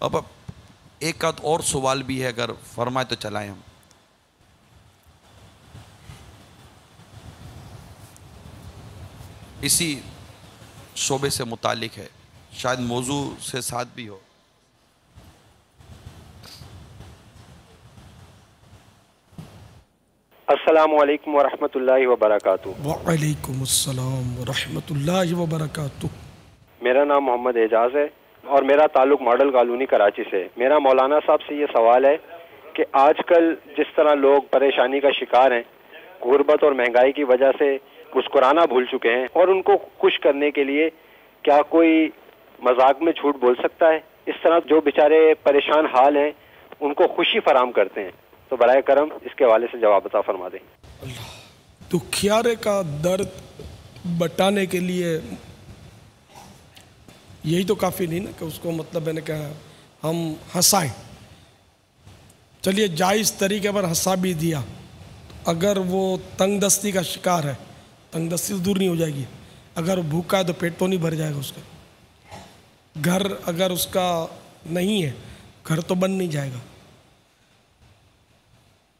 اب ایک آدھ اور سوال بھی ہے، اگر فرمائے تو چلائیں ہم۔ اسی شعبے سے متعلق ہے، شاید موضوع سے ساتھ بھی ہو۔ السلام علیکم ورحمۃ اللہ وبرکاتہ۔ وعلیکم السلام ورحمۃ اللہ وبرکاتہ۔ میرا نام محمد اعجاز ہے اور میرا تعلق ماڈل کالونی کراچی سے ہے۔ میرا مولانا صاحب سے یہ سوال ہے کہ آج کل جس طرح لوگ پریشانی کا شکار ہیں، غربت اور مہنگائی کی وجہ سے مسکرانا بھول چکے ہیں، اور ان کو خوش کرنے کے لیے کیا کوئی مذاق میں جھوٹ بول سکتا ہے؟ اس طرح جو بیچارے پریشان حال ہیں ان کو خوشی فراہم کرتے ہیں، تو برائے کرم اس کے حوالے سے جواب عطا فرما دیں۔ دکھیارے کا درد بٹانے کے لیے یہی تو کافی نہیں نا کہ اس کو مطلب ہے نا کہ ہم ہنسائیں۔ چلیے جائز طریقے پر ہنسا بھی دیا، اگر وہ تنگ دستی کا شکار ہے، تنگ دستی تو دور نہیں ہو جائے گی، اگر بھوکا ہے تو پیٹ تو نہیں بھر جائے گا اس کا، گھر اگر اس کا نہیں ہے گھر تو بن نہیں جائے گا،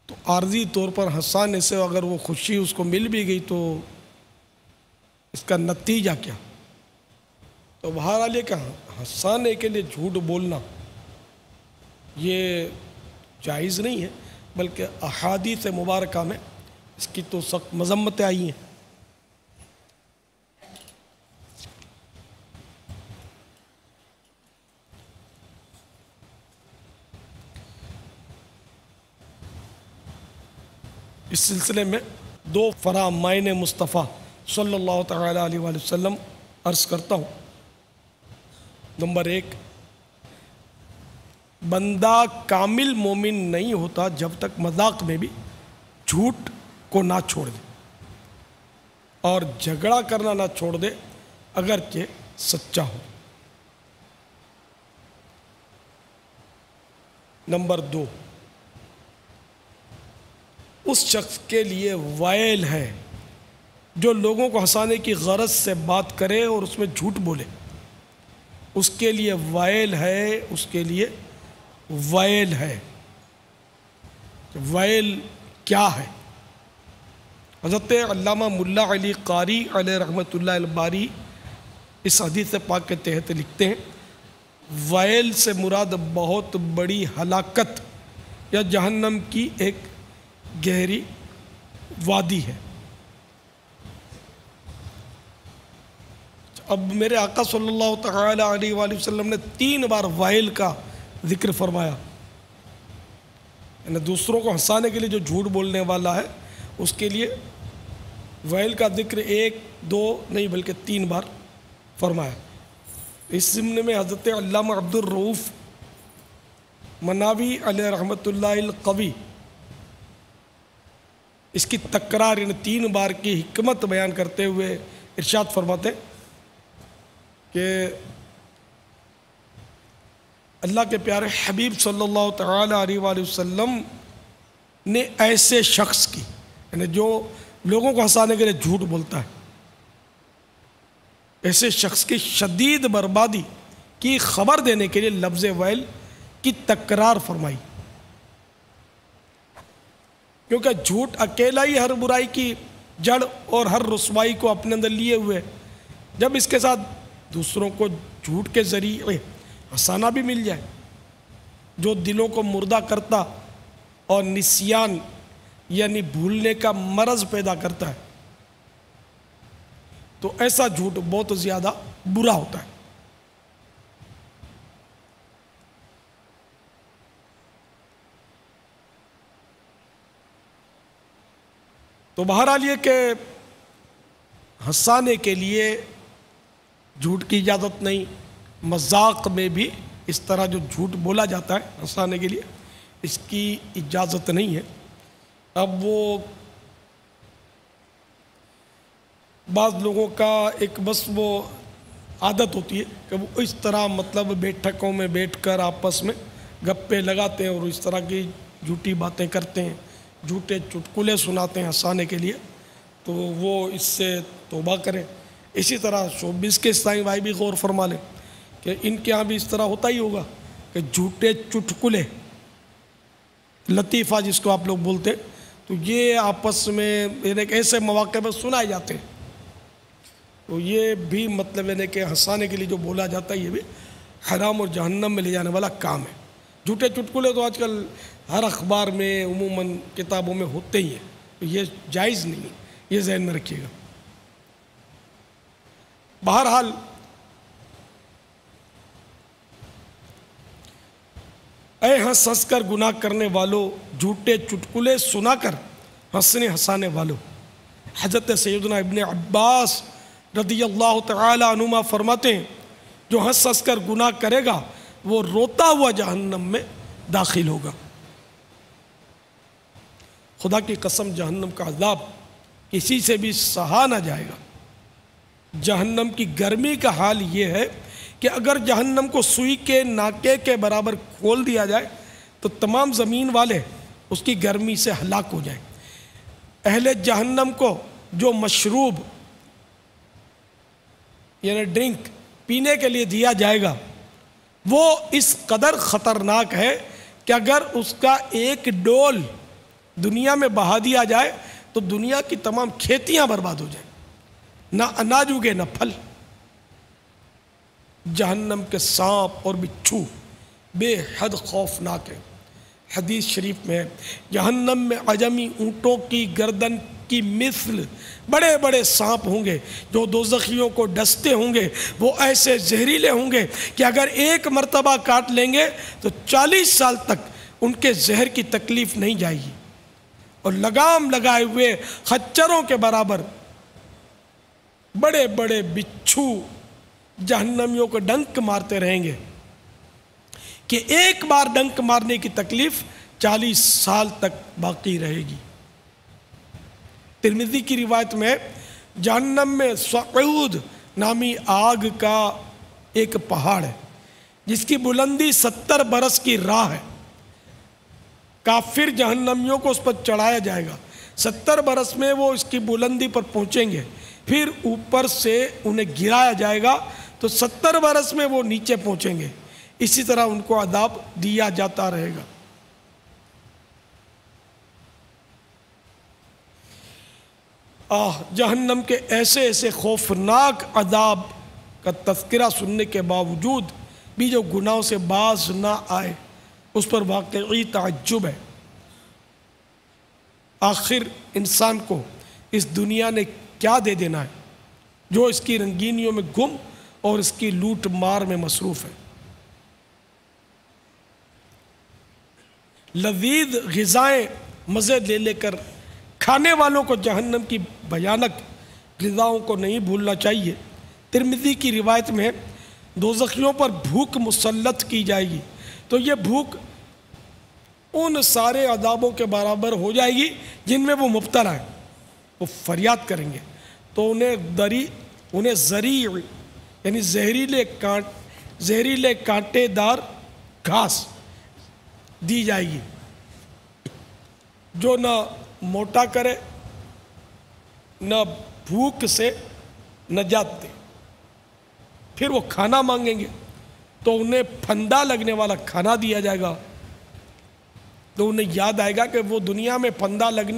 تو عارضی طور پر ہنسانے سے اگر وہ خوشی اس کو مل بھی گئی تو اس کا نتیجہ کیا؟ تو بہرحال یہ کہ ہنسانے کے لیے جھوٹ بولنا یہ جائز نہیں ہے، بلکہ احادیث مبارکہ میں اس کی تو سخت مذمتیں آئی ہیں۔ اس سلسلے میں دو فرامین مصطفیٰ صلی اللہ تعالیٰ علیہ وآلہ وسلم عرض کرتا ہوں۔ نمبر ایک، بندہ کامل مومن نہیں ہوتا جب تک مذاق میں بھی جھوٹ کو نہ چھوڑ دے اور جھگڑا کرنا نہ چھوڑ دے اگرچہ سچا ہو۔ نمبر دو، اس شخص کے لیے وائل ہے جو لوگوں کو ہنسانے کی غرض سے بات کرے اور اس میں جھوٹ بولے، اس کے لیے وائل ہے، اس کے لیے وائل ہے۔ وائل کیا ہے؟ حضرت علامہ ملا علی قاری علیہ رحمۃ اللہ الباری اس حدیث پاک کے تحت لکھتے ہیں، وائل سے مراد بہت بڑی ہلاکت یا جہنم کی ایک گہری وادی ہے۔ اب میرے آقا صلی اللہ تعالی علیہ وآلہ وسلم نے 3 بار وائل کا ذکر فرمایا، یعنی دوسروں کو ہنسانے کے لیے جو جھوٹ بولنے والا ہے اس کے لیے وائل کا ذکر 1 2 نہیں بلکہ 3 بار فرمایا۔ اس ضمن میں حضرت علامہ عبد الرؤوف مناوی علیہ رحمۃ اللہ القوی اس کی تکرار ان 3 بار کی حکمت بیان کرتے ہوئے ارشاد فرماتے کہ اللہ کے پیارے حبیب صلی اللہ تعالی علیہ وآلہ وسلم نے ایسے شخص کی، یعنی جو لوگوں کو ہنسانے کے لیے جھوٹ بولتا ہے، ایسے شخص کی شدید بربادی کی خبر دینے کے لیے لفظ ویل کی تکرار فرمائی، کیونکہ جھوٹ اکیلا ہی ہر برائی کی جڑ اور ہر رسوائی کو اپنے اندر لیے ہوئے، جب اس کے ساتھ دوسروں کو جھوٹ کے ذریعے ہنسانا بھی مل جائے جو دلوں کو مردہ کرتا اور نسیان یعنی بھولنے کا مرض پیدا کرتا ہے، تو ایسا جھوٹ بہت زیادہ برا ہوتا ہے۔ تو بہرحال یہ کہ ہنسانے کے لیے جھوٹ کی اجازت نہیں، مذاق میں بھی اس طرح جو جھوٹ بولا جاتا ہے ہنسانے کے لیے اس کی اجازت نہیں ہے۔ اب وہ بعض لوگوں کا ایک بس وہ عادت ہوتی ہے کہ وہ اس طرح مطلب بیٹھکوں میں بیٹھ کر آپس میں گپے لگاتے ہیں اور اس طرح کی جھوٹی باتیں کرتے ہیں، جھوٹے چٹکلے سناتے ہیں ہنسانے کے لیے، تو وہ اس سے توبہ کریں۔ اسی طرح شوبز کے اسلامی بھائی بھی غور فرما لیں کہ ان کے ہاں بھی اس طرح ہوتا ہی ہوگا کہ جھوٹے چٹکلے، لطیفہ جس کو آپ لوگ بولتے، تو یہ آپس میں ایک ایسے مواقع پر سنائے جاتے ہیں، تو یہ بھی مطلب یعنی کہ ہنسانے کے لیے جو بولا جاتا ہے، یہ بھی حرام اور جہنم میں لے جانے والا کام ہے۔ جھوٹے چٹکلے تو آج کل ہر اخبار میں عموماً کتابوں میں ہوتے ہی ہیں، تو یہ جائز نہیں ہے، یہ ذہن میں رکھیے گا۔ بہرحال اے ہنس ہنس کر گناہ کرنے والوں، جھوٹے چٹکلے سنا کر ہنسانے والوں، حضرت سیدنا ابن عباس رضی اللہ تعالی عنہما فرماتے ہیں جو ہنس ہنس کر گناہ کرے گا وہ روتا ہوا جہنم میں داخل ہوگا۔ خدا کی قسم جہنم کا عذاب کسی سے بھی سہا نہ جائے گا۔ جہنم کی گرمی کا حال یہ ہے کہ اگر جہنم کو سوئی کے ناکے کے برابر کھول دیا جائے تو تمام زمین والے اس کی گرمی سے ہلاک ہو جائیں۔ اہل جہنم کو جو مشروب یعنی ڈرنک پینے کے لیے دیا جائے گا وہ اس قدر خطرناک ہے کہ اگر اس کا ایک ڈول دنیا میں بہا دیا جائے تو دنیا کی تمام کھیتیاں برباد ہو جائیں، نہ اناج اگے نہ پھل۔ جہنم کے سانپ اور بچھو بے حد خوفناک ہے۔ حدیث شریف میں ہے جہنم میں عجمی اونٹوں کی گردن کی مثل بڑے بڑے سانپ ہوں گے جو دوزخیوں کو ڈستے ہوں گے، وہ ایسے زہریلے ہوں گے کہ اگر ایک مرتبہ کاٹ لیں گے تو 40 سال تک ان کے زہر کی تکلیف نہیں جائے گی، اور لگام لگائے ہوئے خچروں کے برابر بڑے بڑے بچھو جہنمیوں کو ڈنک مارتے رہیں گے کہ ایک بار ڈنک مارنے کی تکلیف 40 سال تک باقی رہے گی۔ ترمذی کی روایت میں جہنم میں صعود نامی آگ کا ایک پہاڑ ہے جس کی بلندی 70 برس کی راہ ہے۔ کافر جہنمیوں کو اس پر چڑھایا جائے گا، 70 برس میں وہ اس کی بلندی پر پہنچیں گے، پھر اوپر سے انہیں گرایا جائے گا تو 70 برس میں وہ نیچے پہنچیں گے، اسی طرح ان کو عذاب دیا جاتا رہے گا۔ جہنم کے ایسے ایسے خوفناک عذاب کا تذکرہ سننے کے باوجود بھی جو گناہوں سے باز نہ آئے اس پر واقعی تعجب ہے۔ آخر انسان کو اس دنیا نے کیا دے دینا ہے جو اس کی رنگینیوں میں گم اور اس کی لوٹ مار میں مصروف ہے۔ لذیذ غذائیں مزے لے لے کر کھانے والوں کو جہنم کی بھیانک غذاؤں کو نہیں بھولنا چاہیے۔ ترمذی کی روایت میں دوزخیوں پر بھوک مسلط کی جائے گی تو یہ بھوک ان سارے عذابوں کے برابر ہو جائے گی جن میں وہ مبتلا ہیں۔ وہ فریاد کریں گے تو انہیں ذریع یعنی زہریلے کانٹے دار گھاس دی جائے گی جو نہ موٹا کرے نہ بھوک سے نجات دے۔ پھر وہ کھانا مانگیں گے تو انہیں پھندا لگنے والا کھانا دیا جائے گا، تو انہیں یاد آئے گا کہ وہ دنیا میں پھندا لگے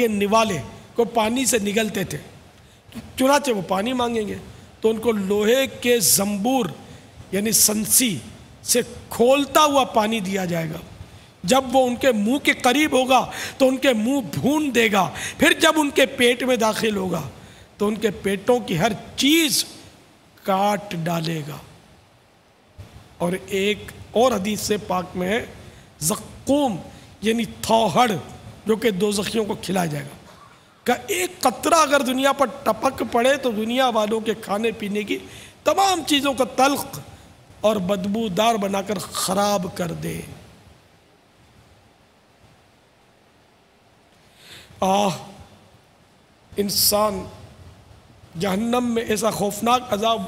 نوالے کو پانی سے نگلتے تھے، چنانچہ وہ پانی مانگیں گے تو ان کو لوہے کے زنبور یعنی سنسی سے کھولتا ہوا پانی دیا جائے گا۔ جب وہ ان کے منہ کے قریب ہوگا تو ان کے منہ بھون دے گا، پھر جب ان کے پیٹ میں داخل ہوگا تو ان کے پیٹوں کی ہر چیز کاٹ ڈالے گا۔ اور ایک اور حدیث سے پاک میں ہے زقوم یعنی تھوہڑ جو کہ دوزخیوں کو کھلایا جائے گا کہ ایک قطرہ اگر دنیا پر ٹپک پڑے تو دنیا والوں کے کھانے پینے کی تمام چیزوں کو تلخ اور بدبودار بنا کر خراب کر دے۔ انسان جہنم میں ایسا خوفناک عذاب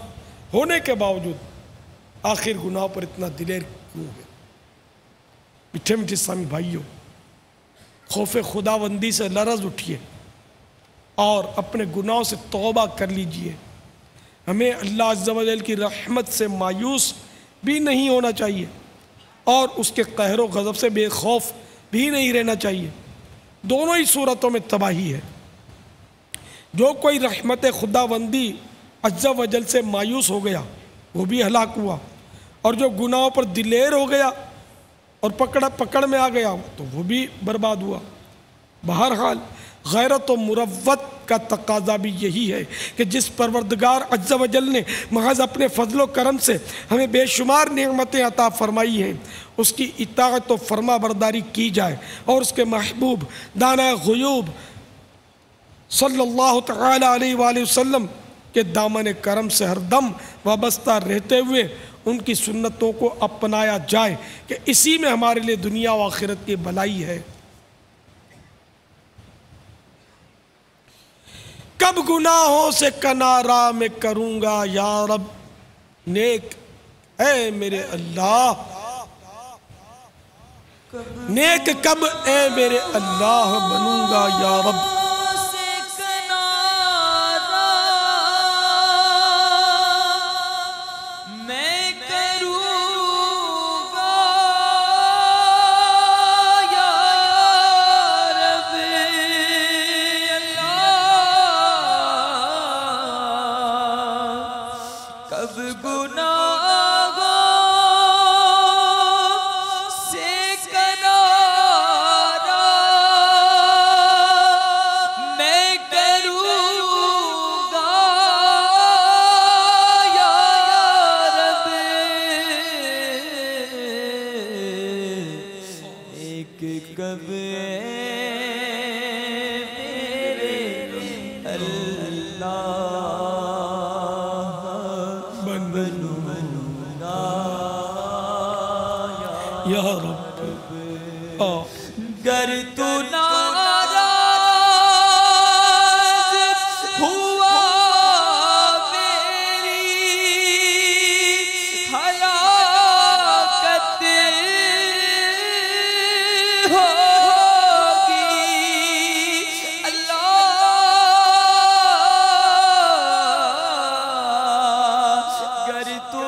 ہونے کے باوجود آخر گناہ پر اتنا دلیر کیوں ہے؟ میٹھے میٹھے اسلامی بھائیوں، خوف خداوندی سے لرز اٹھیے اور اپنے گناہوں سے توبہ کر لیجئے۔ ہمیں اللہ عز و جل کی رحمت سے مایوس بھی نہیں ہونا چاہیے اور اس کے قہر و غضب سے بے خوف بھی نہیں رہنا چاہیے. دونوں ہی صورتوں میں تباہی ہے. جو کوئی رحمت خداوندی عز و جل سے مایوس ہو گیا وہ بھی ہلاک ہوا، اور جو گناہوں پر دلیر ہو گیا اور پکڑ میں آ گیا تو وہ بھی برباد ہوا. بہرحال غیرت و مروت کا تقاضا بھی یہی ہے کہ جس پروردگار عز و جل نے محض اپنے فضل و کرم سے ہمیں بے شمار نعمتیں عطا فرمائی ہیں اس کی اطاعت و فرما برداری کی جائے، اور اس کے محبوب دانہ غیوب صلی اللہ تعالی علیہ وآلہ وسلم کے دامن کرم سے ہر دم وابستہ رہتے ہوئے ان کی سنتوں کو اپنایا جائے کہ اسی میں ہمارے لیے دنیا و آخرت کی بھلائی ہے. کب گناہوں سے کنارہ میں کروں گا یا رب نیک، اے میرے اللہ نیک کب اے میرے اللہ بنوں گا یا رب. یا رب گر تو ناراض ہوا میری ہلاکت ہوگی اللہ. گر تو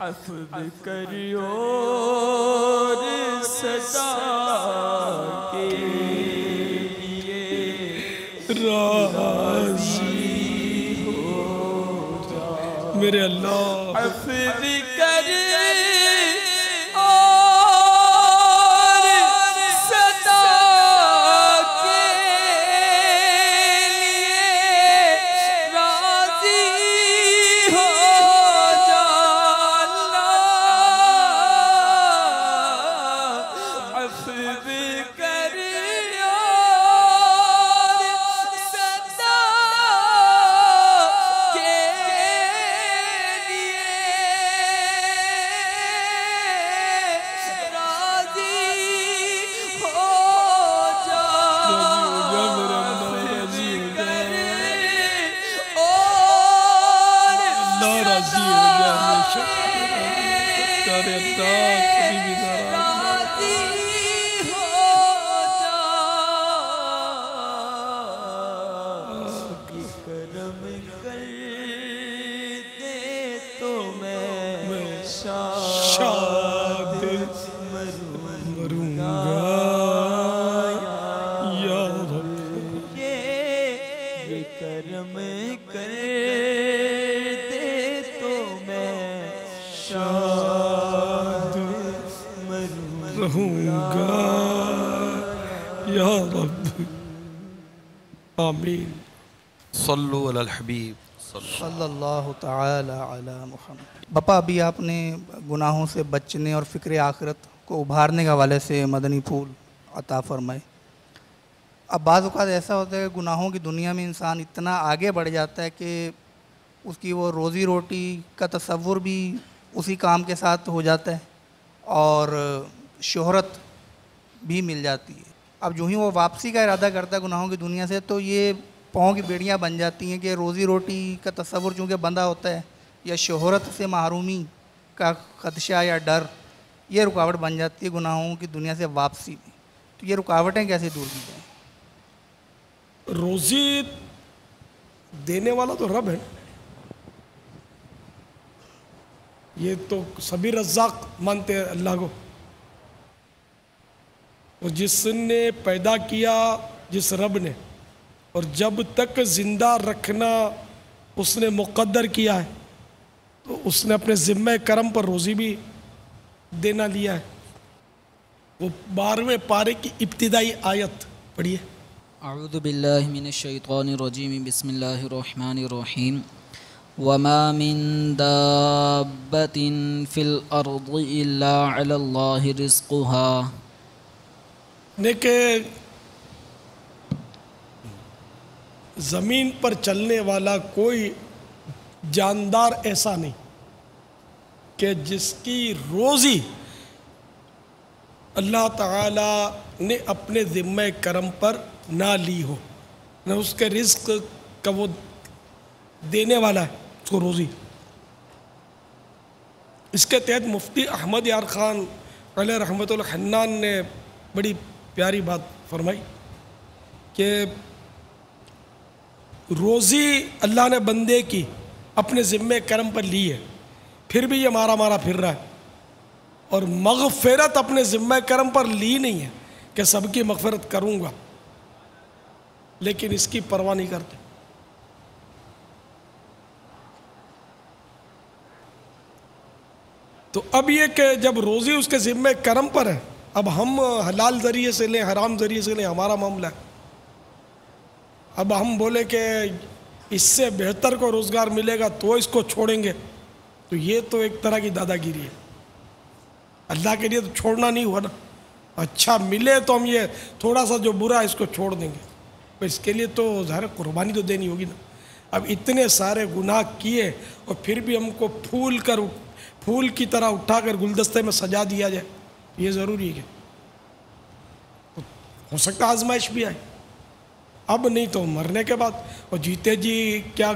عفو کریو اور سزا کے لیے راضی ہو جا میرے اللہ. عفو کر پیارے اللہ کبھی بھی ناراض راضی ہو جا کہ کرم کر دے تو میں شاد مروں گا یا رب یہ کرم کر دے تو میں شاد رہوں گا یا رب آمین صلو علی الحبیب صلی اللہ تعالی علی محمد۔ باپا ابھی آپ نے گناہوں سے بچنے اور فکر آخرت کو ابھارنے کے حوالے سے مدنی پھول عطا فرمائے۔ اب بعض اوقات ایسا ہوتا ہے کہ گناہوں کی دنیا میں انسان اتنا آگے بڑھ جاتا ہے کہ اس کی وہ روزی روٹی کا تصور بھی اسی کام کے ساتھ ہو جاتا ہے اور شہرت بھی مل جاتی ہے۔ اب جو ہی وہ واپسی کا ارادہ کرتا ہے گناہوں کی دنیا سے تو یہ پاؤں کی بیڑیاں بن جاتی ہیں کہ روزی روٹی کا تصور چونکہ بندھا ہوتا ہے یا شہرت سے محرومی کا خدشہ یا ڈر، یہ رکاوٹ بن جاتی ہے گناہوں کی دنیا سے واپسی میں۔ تو یہ رکاوٹیں کیسے دور کی جائیں؟ روزی دینے والا تو رب ہے، یہ تو سبھی رزاق مانتے ہیں اللہ کو، اور جس نے پیدا کیا جس رب نے، اور جب تک زندہ رکھنا اس نے مقدر کیا ہے تو اس نے اپنے ذمہ کرم پر روزی بھی دینا لیا ہے۔ وہ 12ویں پارے کی ابتدائی آیت پڑھیے۔ اعوذ باللہ من الشیطان الرجیم بسم اللہ الرحمن الرحیم وما من دابۃ فی الارض الا علی اللہ رزقها، کہ زمین پر چلنے والا کوئی جاندار ایسا نہیں کہ جس کی روزی اللہ تعالی نے اپنے ذمہ کرم پر نہ لی ہو، نہ اس کے رزق کا وہ دینے والا ہے اس کو روزی۔ اس کے تحت مفتی احمد یار خان علیہ رحمۃ الحنان نے بڑی پیاری بات فرمائی کہ روزی اللہ نے بندے کی اپنے ذمہ کرم پر لی ہے، پھر بھی یہ مارا مارا پھر رہا ہے، اور مغفرت اپنے ذمہ کرم پر لی نہیں ہے کہ سب کی مغفرت کروں گا، لیکن اس کی پرواہ نہیں کرتے۔ تو اب یہ کہ جب روزی اس کے ذمہ کرم پر ہے، اب ہم حلال ذریعے سے لیں حرام ذریعے سے لیں ہمارا معاملہ ہے۔ اب ہم بولے کہ اس سے بہتر کو روزگار ملے گا تو اس کو چھوڑیں گے، تو یہ تو ایک طرح کی دادا گیری ہے۔ اللہ کے لیے تو چھوڑنا نہیں ہوا نا، اچھا ملے تو ہم یہ تھوڑا سا جو برا ہے اس کو چھوڑ دیں گے، اس کے لیے تو ظاہر قربانی تو دینی ہوگی نا۔ اب اتنے سارے گناہ کیے اور پھر بھی ہم کو پھول کی طرح اٹھا کر گلدستے میں سجا دیا جائے، یہ ضروری ہے۔ ہو سکتا آزمائش بھی آئے، اب نہیں تو مرنے کے بعد، اور جیتے جی کیا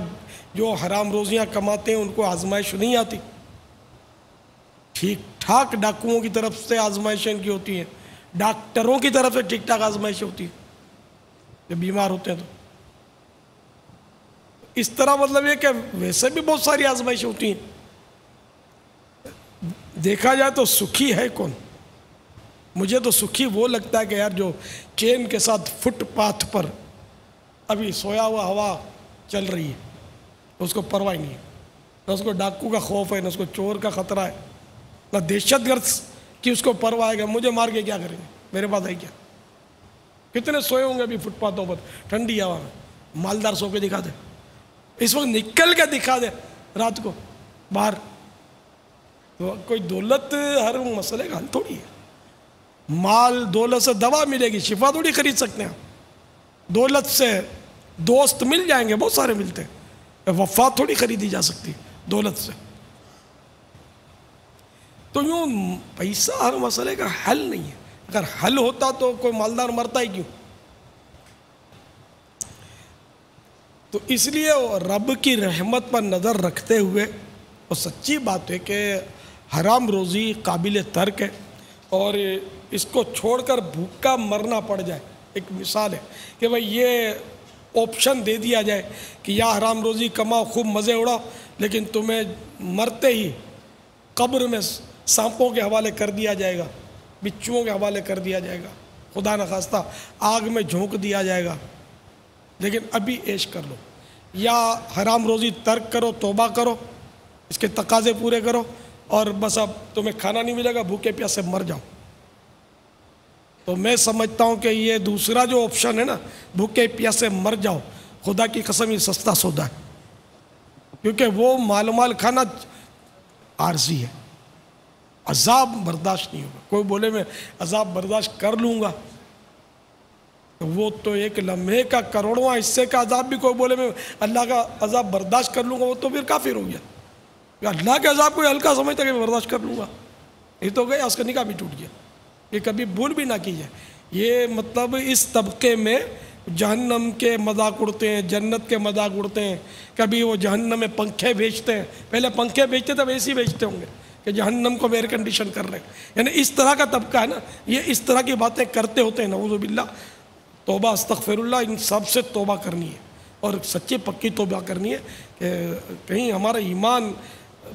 جو حرام روزیاں کماتے ہیں ان کو آزمائش نہیں آتی، ٹھیک ٹھاک ڈاکوؤں کی طرف سے آزمائشیں کی ہوتی ہیں، ڈاکٹروں کی طرف سے ٹھیک ٹھاک آزمائشیں ہوتی ہیں جب بیمار ہوتے ہیں تو اس طرح مطلب یہ کہ ویسے بھی بہت ساری آزمائشیں ہوتی ہیں۔ دیکھا جائے تو سکھی ہے کون؟ مجھے تو سکھی وہ لگتا ہے کہ یار جو چین کے ساتھ فٹ پاتھ پر ابھی سویا ہوا ہوا چل رہی ہے، اس کو پرواہ نہیں ہے، نہ اس کو ڈاکو کا خوف ہے، نہ اس کو چور کا خطرہ ہے، نہ دہشت گرد کی اس کو پرواہ ہے کہ مجھے مار کے کیا کریں گے، میرے پاس ہے کیا۔ کتنے سوئے ہوں گے ابھی فٹ پاتھوں پر ٹھنڈی ہوا میں، مالدار سو کے دکھا دے، اس وقت نکل کے دکھا دے رات کو باہر۔ تو کوئی دولت ہر مسئلے کا حل تھوڑی ہے، مال دولت سے دوا ملے گی، شفا تھوڑی خرید سکتے ہیں۔ دولت سے دوست مل جائیں گے، بہت سارے ملتے ہیں، وفا تھوڑی خریدی جا سکتی دولت سے۔ تو یوں پیسہ ہر مسئلے کا حل نہیں ہے، اگر حل ہوتا تو کوئی مالدار مرتا ہی کیوں۔ تو اس لیے رب کی رحمت پر نظر رکھتے ہوئے اور سچی بات ہے کہ حرام روزی قابل ترک ہے، اور اس کو چھوڑ کر بھوکا مرنا پڑ جائے. ایک مثال ہے کہ بھائی یہ آپشن دے دیا جائے کہ یا حرام روزی کماؤ، خوب مزے اڑاؤ، لیکن تمہیں مرتے ہی قبر میں سانپوں کے حوالے کر دیا جائے گا، بچھوؤں کے حوالے کر دیا جائے گا، خدا نخواستہ آگ میں جھونک دیا جائے گا، لیکن ابھی عیش کر لو. یا حرام روزی ترک کرو، توبہ کرو، اس کے تقاضے پورے کرو، اور بس اب تمہیں کھانا نہیں ملے گا، بھوکے پیاسے مر جاؤ. تو میں سمجھتا ہوں کہ یہ دوسرا جو آپشن ہے نا، بھوکے پیاسے مر جاؤ، خدا کی قسم یہ سستا سودا ہے، کیونکہ وہ مال کھانا عارضی ہے، عذاب برداشت نہیں ہوگا. کوئی بولے میں عذاب برداشت کر لوں گا، تو وہ تو ایک لمحے کا کروڑواں حصے کا عذاب بھی کوئی بولے میں اللہ کا عذاب برداشت کر لوں گا، وہ تو پھر کافر ہو گیا. اللہ کے عذاب کوئی ہلکا سمجھتا کہ میں برداشت کر لوں گا، یہ تو گیا، اس کا نکاح بھی ٹوٹ گیا. یہ کبھی بھول بھی نہ کی جائے. یہ مطلب اس طبقے میں جہنم کے مذاق اڑتے ہیں، جنت کے مذاق اڑتے ہیں. کبھی وہ جہنم میں پنکھے بیچتے ہیں، پہلے پنکھے بیچتے تھے، اب اے سی بیچتے ہوں گے کہ جہنم کو ایئر کنڈیشن کر رہے ہیں. یعنی اس طرح کا طبقہ ہے نا، یہ اس طرح کی باتیں کرتے ہوتے ہیں. نعوذ باللہ. توبہ استغفر اللہ، ان سب سے توبہ کرنی ہے، اور سچی پکی توبہ کرنی ہے کہ کہیں ہمارا ایمان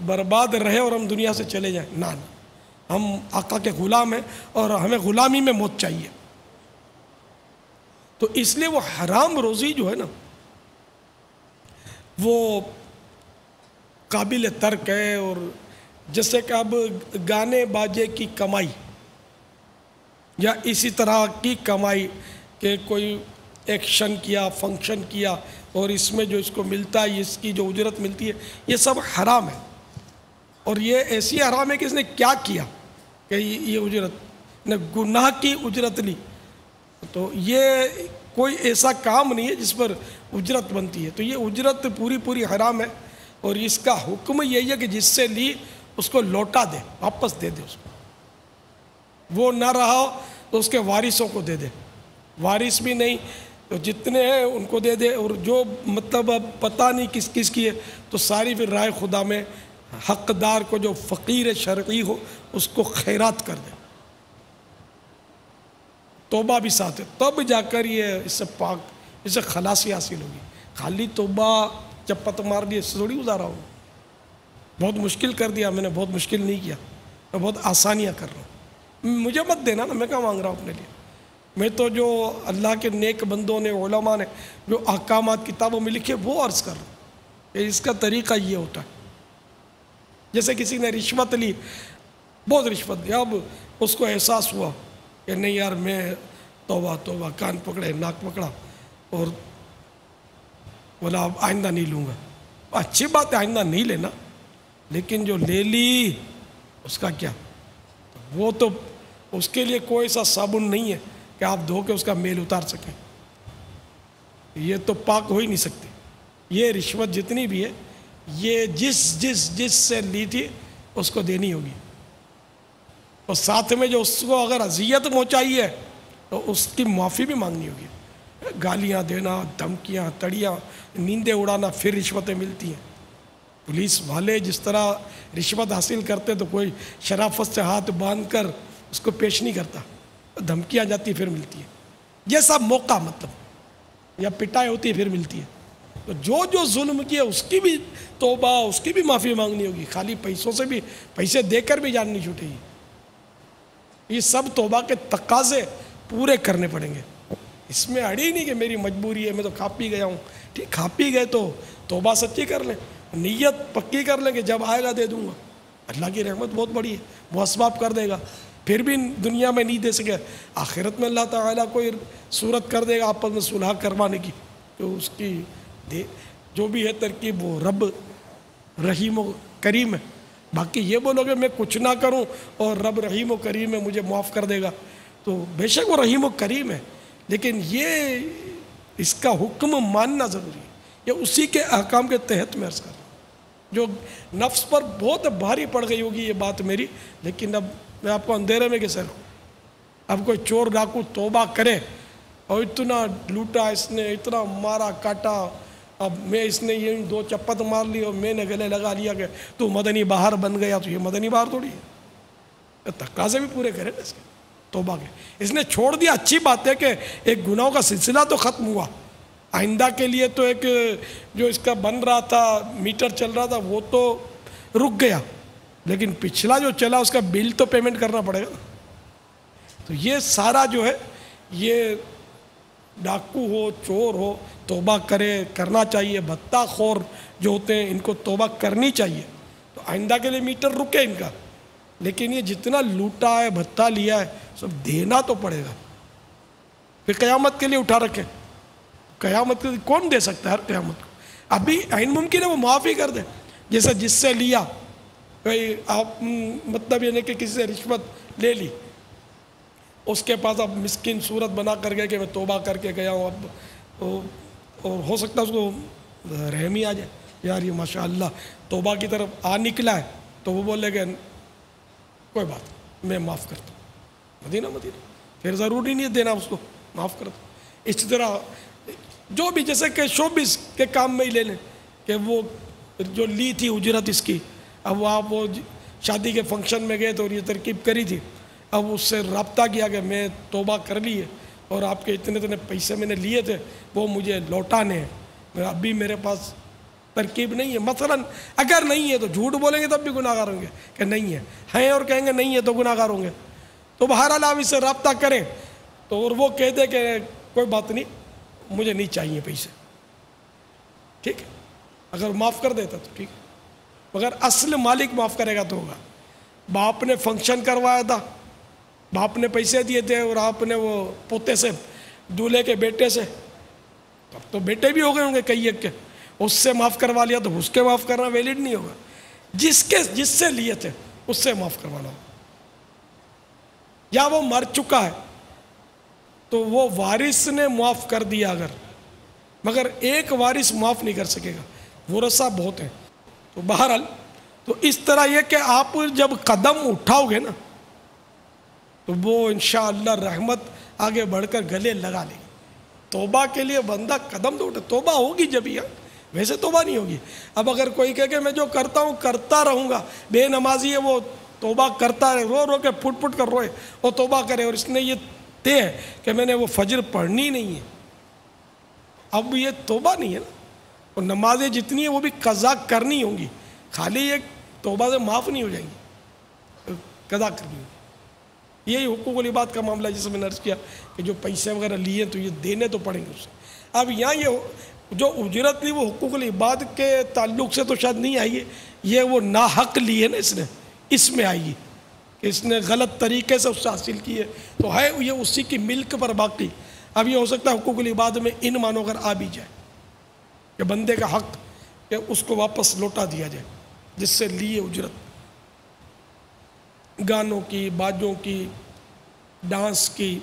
برباد رہے اور ہم دنیا سے چلے جائیں. نہ، ہم آقا کے غلام ہیں اور ہمیں غلامی میں موت چاہیے. تو اس لیے وہ حرام روزی جو ہے نا، وہ قابل ترک ہے. اور جیسے کہ اب گانے باجے کی کمائی یا اسی طرح کی کمائی کہ کوئی ایکشن کیا، فنکشن کیا، اور اس میں جو اس کو ملتا ہے، اس کی جو اجرت ملتی ہے، یہ سب حرام ہے. اور یہ ایسی حرام ہے کہ اس نے کیا کیا کہ یہ اجرت نے گناہ کی اجرت لی. تو یہ کوئی ایسا کام نہیں ہے جس پر اجرت بنتی ہے. تو یہ اجرت پوری حرام ہے. اور اس کا حکم یہی ہے کہ جس سے لی اس کو لوٹا دے، واپس دے دے اس کو. وہ نہ رہا ہو تو اس کے وارثوں کو دے دے، وارث بھی نہیں تو جتنے ہیں ان کو دے دے. اور جو مطلب اب پتہ نہیں کس کس کی ہے تو ساری پھر رائے خدا میں حقدار کو جو فقیر شرعی ہو اس کو خیرات کر دے. توبہ بھی ساتھ ہے، تب جا کر یہ اس سے پاک، اس سے خلاصی حاصل ہوگی. خالی توبہ چپت مار دی اس سے تھوڑی گزارا ہو. بہت مشکل کر دیا میں نے، بہت مشکل نہیں کیا، میں بہت آسانیاں کر رہا ہوں. مجھے مت دینا نا، میں کیا مانگ رہا ہوں اپنے لیے. میں تو جو اللہ کے نیک بندوں نے، علماء نے جو احکامات کتابوں میں لکھے وہ عرض کر رہا ہوں کہ اس کا طریقہ یہ ہوتا ہے. جیسے کسی نے رشوت لی، بہت رشوت دی، اب اس کو احساس ہوا کہ نہیں یار میں توبہ، کان پکڑے، ناک پکڑا اور بولا اب آئندہ نہیں لوں گا. اچھی بات ہے آئندہ نہیں لینا، لیکن جو لے لی اس کا کیا؟ وہ تو اس کے لیے کوئی سا صابن نہیں ہے کہ آپ دھو کے اس کا میل اتار سکیں. یہ تو پاک ہو ہی نہیں سکتی. یہ رشوت جتنی بھی ہے یہ جس سے لی تھی اس کو دینی ہوگی، اور ساتھ میں جو اس کو اگر اذیت پہنچائی ہے تو اس کی معافی بھی مانگنی ہوگی. گالیاں دینا، دھمکیاں، تڑیاں، نیندیں اڑانا، پھر رشوتیں ملتی ہیں. پولیس والے جس طرح رشوت حاصل کرتے تو کوئی شرافت سے ہاتھ باندھ کر اس کو پیش نہیں کرتا، دھمکیاں جاتی پھر ملتی ہیں. یہ سب موقع مطلب یا پٹائی ہوتی ہے پھر ملتی ہے. تو جو ظلم کیا اس کی بھی توبہ، اس کی بھی معافی مانگنی ہوگی. خالی پیسوں سے بھی، پیسے دے کر بھی جان نہیں چھوٹے گی. یہ سب توبہ کے تقاضے پورے کرنے پڑیں گے. اس میں اڑی نہیں کہ میری مجبوری ہے، میں تو کھا پی گیا ہوں. ٹھیک، کھا پی گئے تو توبہ سچی کر لیں، نیت پکی کر لیں کہ جب آئے گا دے دوں گا. اللہ کی رحمت بہت بڑی ہے، وہ اسباب کر دے گا. پھر بھی دنیا میں نہیں دے سکے، آخرت میں اللہ تعالیٰ کوئی صورت کر دے گا آپس میں صلح کروانے کی، تو اس کی جو بھی ہے ترکیب وہ رب رحیم و کریم ہے. باقی یہ بولو کہ میں کچھ نہ کروں اور رب رحیم و کریم ہے مجھے معاف کر دے گا، تو بے شک وہ رحیم و کریم ہے، لیکن یہ اس کا حکم ماننا ضروری ہے. یہ اسی کے احکام کے تحت میں عرض کر رہا ہوں. جو نفس پر بہت بھاری پڑ گئی ہوگی یہ بات میری، لیکن اب میں آپ کو اندھیرے میں کیسے رہوں. اب کوئی چور ڈاکو توبہ کرے اور اتنا لوٹا اس نے، اتنا مارا کاٹا اب میں اس نے یہ 2 چپت مار لی اور میں نے گلے لگا لیا کہ تو مدنی بہار بن گیا، تو یہ مدنی بہار تھوڑی ہے، تقاضے بھی پورے کرے نا اس کے توبہ کے. اس نے چھوڑ دیا، اچھی بات ہے کہ ایک گناہوں کا سلسلہ تو ختم ہوا. آئندہ کے لیے تو ایک جو اس کا بن رہا تھا، میٹر چل رہا تھا، وہ تو رک گیا، لیکن پچھلا جو چلا اس کا بل تو پیمنٹ کرنا پڑے گا نا. تو یہ سارا جو ہے، یہ ڈاکو ہو، چور ہو، توبہ کرنا چاہیے. بھتہ خور جو ہوتے ہیں ان کو توبہ کرنی چاہیے. تو آئندہ کے لیے میٹر رکے ان کا، لیکن یہ جتنا لوٹا ہے، بھتہ لیا ہے، سب دینا تو پڑے گا. پھر قیامت کے لیے اٹھا رکھے. قیامت کے لیے کون دے سکتا ہے ہر قیامت کو؟ ابھی عین ممکن ہے وہ معافی کر دے. جیسے جس سے لیا، آپ مطلب یہ نہیں کہ کسی سے رشوت لے لی، اس کے پاس اب مسکین صورت بنا کر گئے کہ میں توبہ کر کے گیا ہوں، اب اور ہو سکتا ہے اس کو رحم ہی آ جائے، یار یہ ماشاءاللہ توبہ کی طرف آ نکلا ہے، تو وہ بولے کہ کوئی بات میں معاف کرتا ہوں، مدینہ پھر ضروری نہیں ہے دینا، اس کو معاف کر دو. اس طرح جو بھی، جیسے کہ شوبز کے کام میں ہی لے لیں کہ وہ جو لی تھی اجرت اس کی، اب آپ وہ شادی کے فنکشن میں گئے تو اور یہ ترکیب کری تھی، اب اس سے رابطہ کیا کہ میں توبہ کر لی ہے اور آپ کے اتنے پیسے میں نے لیے تھے وہ مجھے لوٹانے ہیں، اب بھی میرے پاس ترکیب نہیں ہے. مثلا اگر نہیں ہے تو جھوٹ بولیں گے تب بھی گناہ گار ہوں گے کہ نہیں ہے اور کہیں گے نہیں ہے تو گناہ گار ہوں گے. تو بہرحال آپ اس سے رابطہ کریں تو اور وہ کہہ دے کہ کوئی بات نہیں مجھے نہیں چاہیے پیسے، ٹھیک ہے، اگر معاف کر دیتا تو ٹھیک ہے، مگر اصل مالک معاف کرے گا تو ہوگا. باپ نے فنکشن کروایا تھا، باپ نے پیسے دیے تھے اور آپ نے وہ پوتے سے، دولہے کے بیٹے سے، تب تو بیٹے بھی ہو گئے ہوں گے کئی ایک کے، اس سے معاف کروا لیا تو اس کے معاف کرنا ویلڈ نہیں ہوگا. جس سے لیے تھے اس سے معاف کروانا ہوگا. یا وہ مر چکا ہے تو وہ وارث نے معاف کر دیا اگر، مگر ایک وارث معاف نہیں کر سکے گا، ورثہ بہت ہیں. تو بہرحال تو اس طرح یہ کہ آپ جب قدم اٹھاؤ گے نا تو وہ انشاءاللہ رحمت آگے بڑھ کر گلے لگا لے گی. توبہ کے لیے بندہ قدم تو اٹھے، توبہ ہوگی جب ہی، ویسے توبہ نہیں ہوگی. اب اگر کوئی کہے کہ میں جو کرتا ہوں کرتا رہوں گا، بے نمازی ہے وہ توبہ کرتا ہے، رو رو کے پھٹ پھٹ کر روئے اور توبہ کرے، اور اس نے یہ طے ہے کہ میں نے وہ فجر پڑھنی نہیں ہے، اب یہ توبہ نہیں ہے نا. اور نمازیں جتنی ہیں وہ بھی قضا کرنی ہوں گی، خالی ایک توبہ سے معاف نہیں ہو جائیں گی، قضا کرنی ہوگی. یہی حقوق العباد کا معاملہ جسے میں نے عرض کیا کہ جو پیسے وغیرہ لیے تو یہ دینے تو پڑیں گے اسے. اب یہاں یہ جو اجرت لی وہ حقوق العباد کے تعلق سے تو شاید نہیں آئی ہے، یہ وہ ناحق لی ہے نا اس نے، اس میں آئی ہے کہ اس نے غلط طریقے سے اس سے حاصل کی ہے، تو ہے یہ اسی کی ملک پر باقی. اب یہ ہو سکتا ہے حقوق العباد میں ان معنوں کر آ بھی جائے کہ بندے کا حق کہ اس کو واپس لوٹا دیا جائے جس سے لیے اجرت، گانوں کی، باجوں کی، ڈانس کی،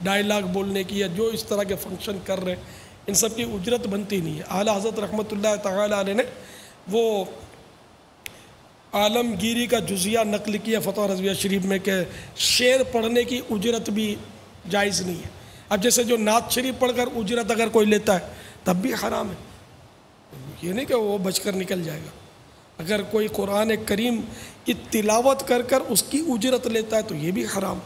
ڈائلاگ بولنے کی، یا جو اس طرح کے فنکشن کر رہے ہیں ان سب کی اجرت بنتی نہیں ہے. اعلیٰ حضرت رحمۃ اللہ تعالی علیہ نے وہ عالمگیری کا جزیہ نقل کیا فتح رضویہ شریف میں کہ شعر پڑھنے کی اجرت بھی جائز نہیں ہے. اب جیسے جو نعت شریف پڑھ کر اجرت اگر کوئی لیتا ہے تب بھی حرام ہے، یہ نہیں کہ وہ بچ کر نکل جائے گا. اگر کوئی قرآن کریم کی تلاوت کر کر اس کی اجرت لیتا ہے تو یہ بھی حرام.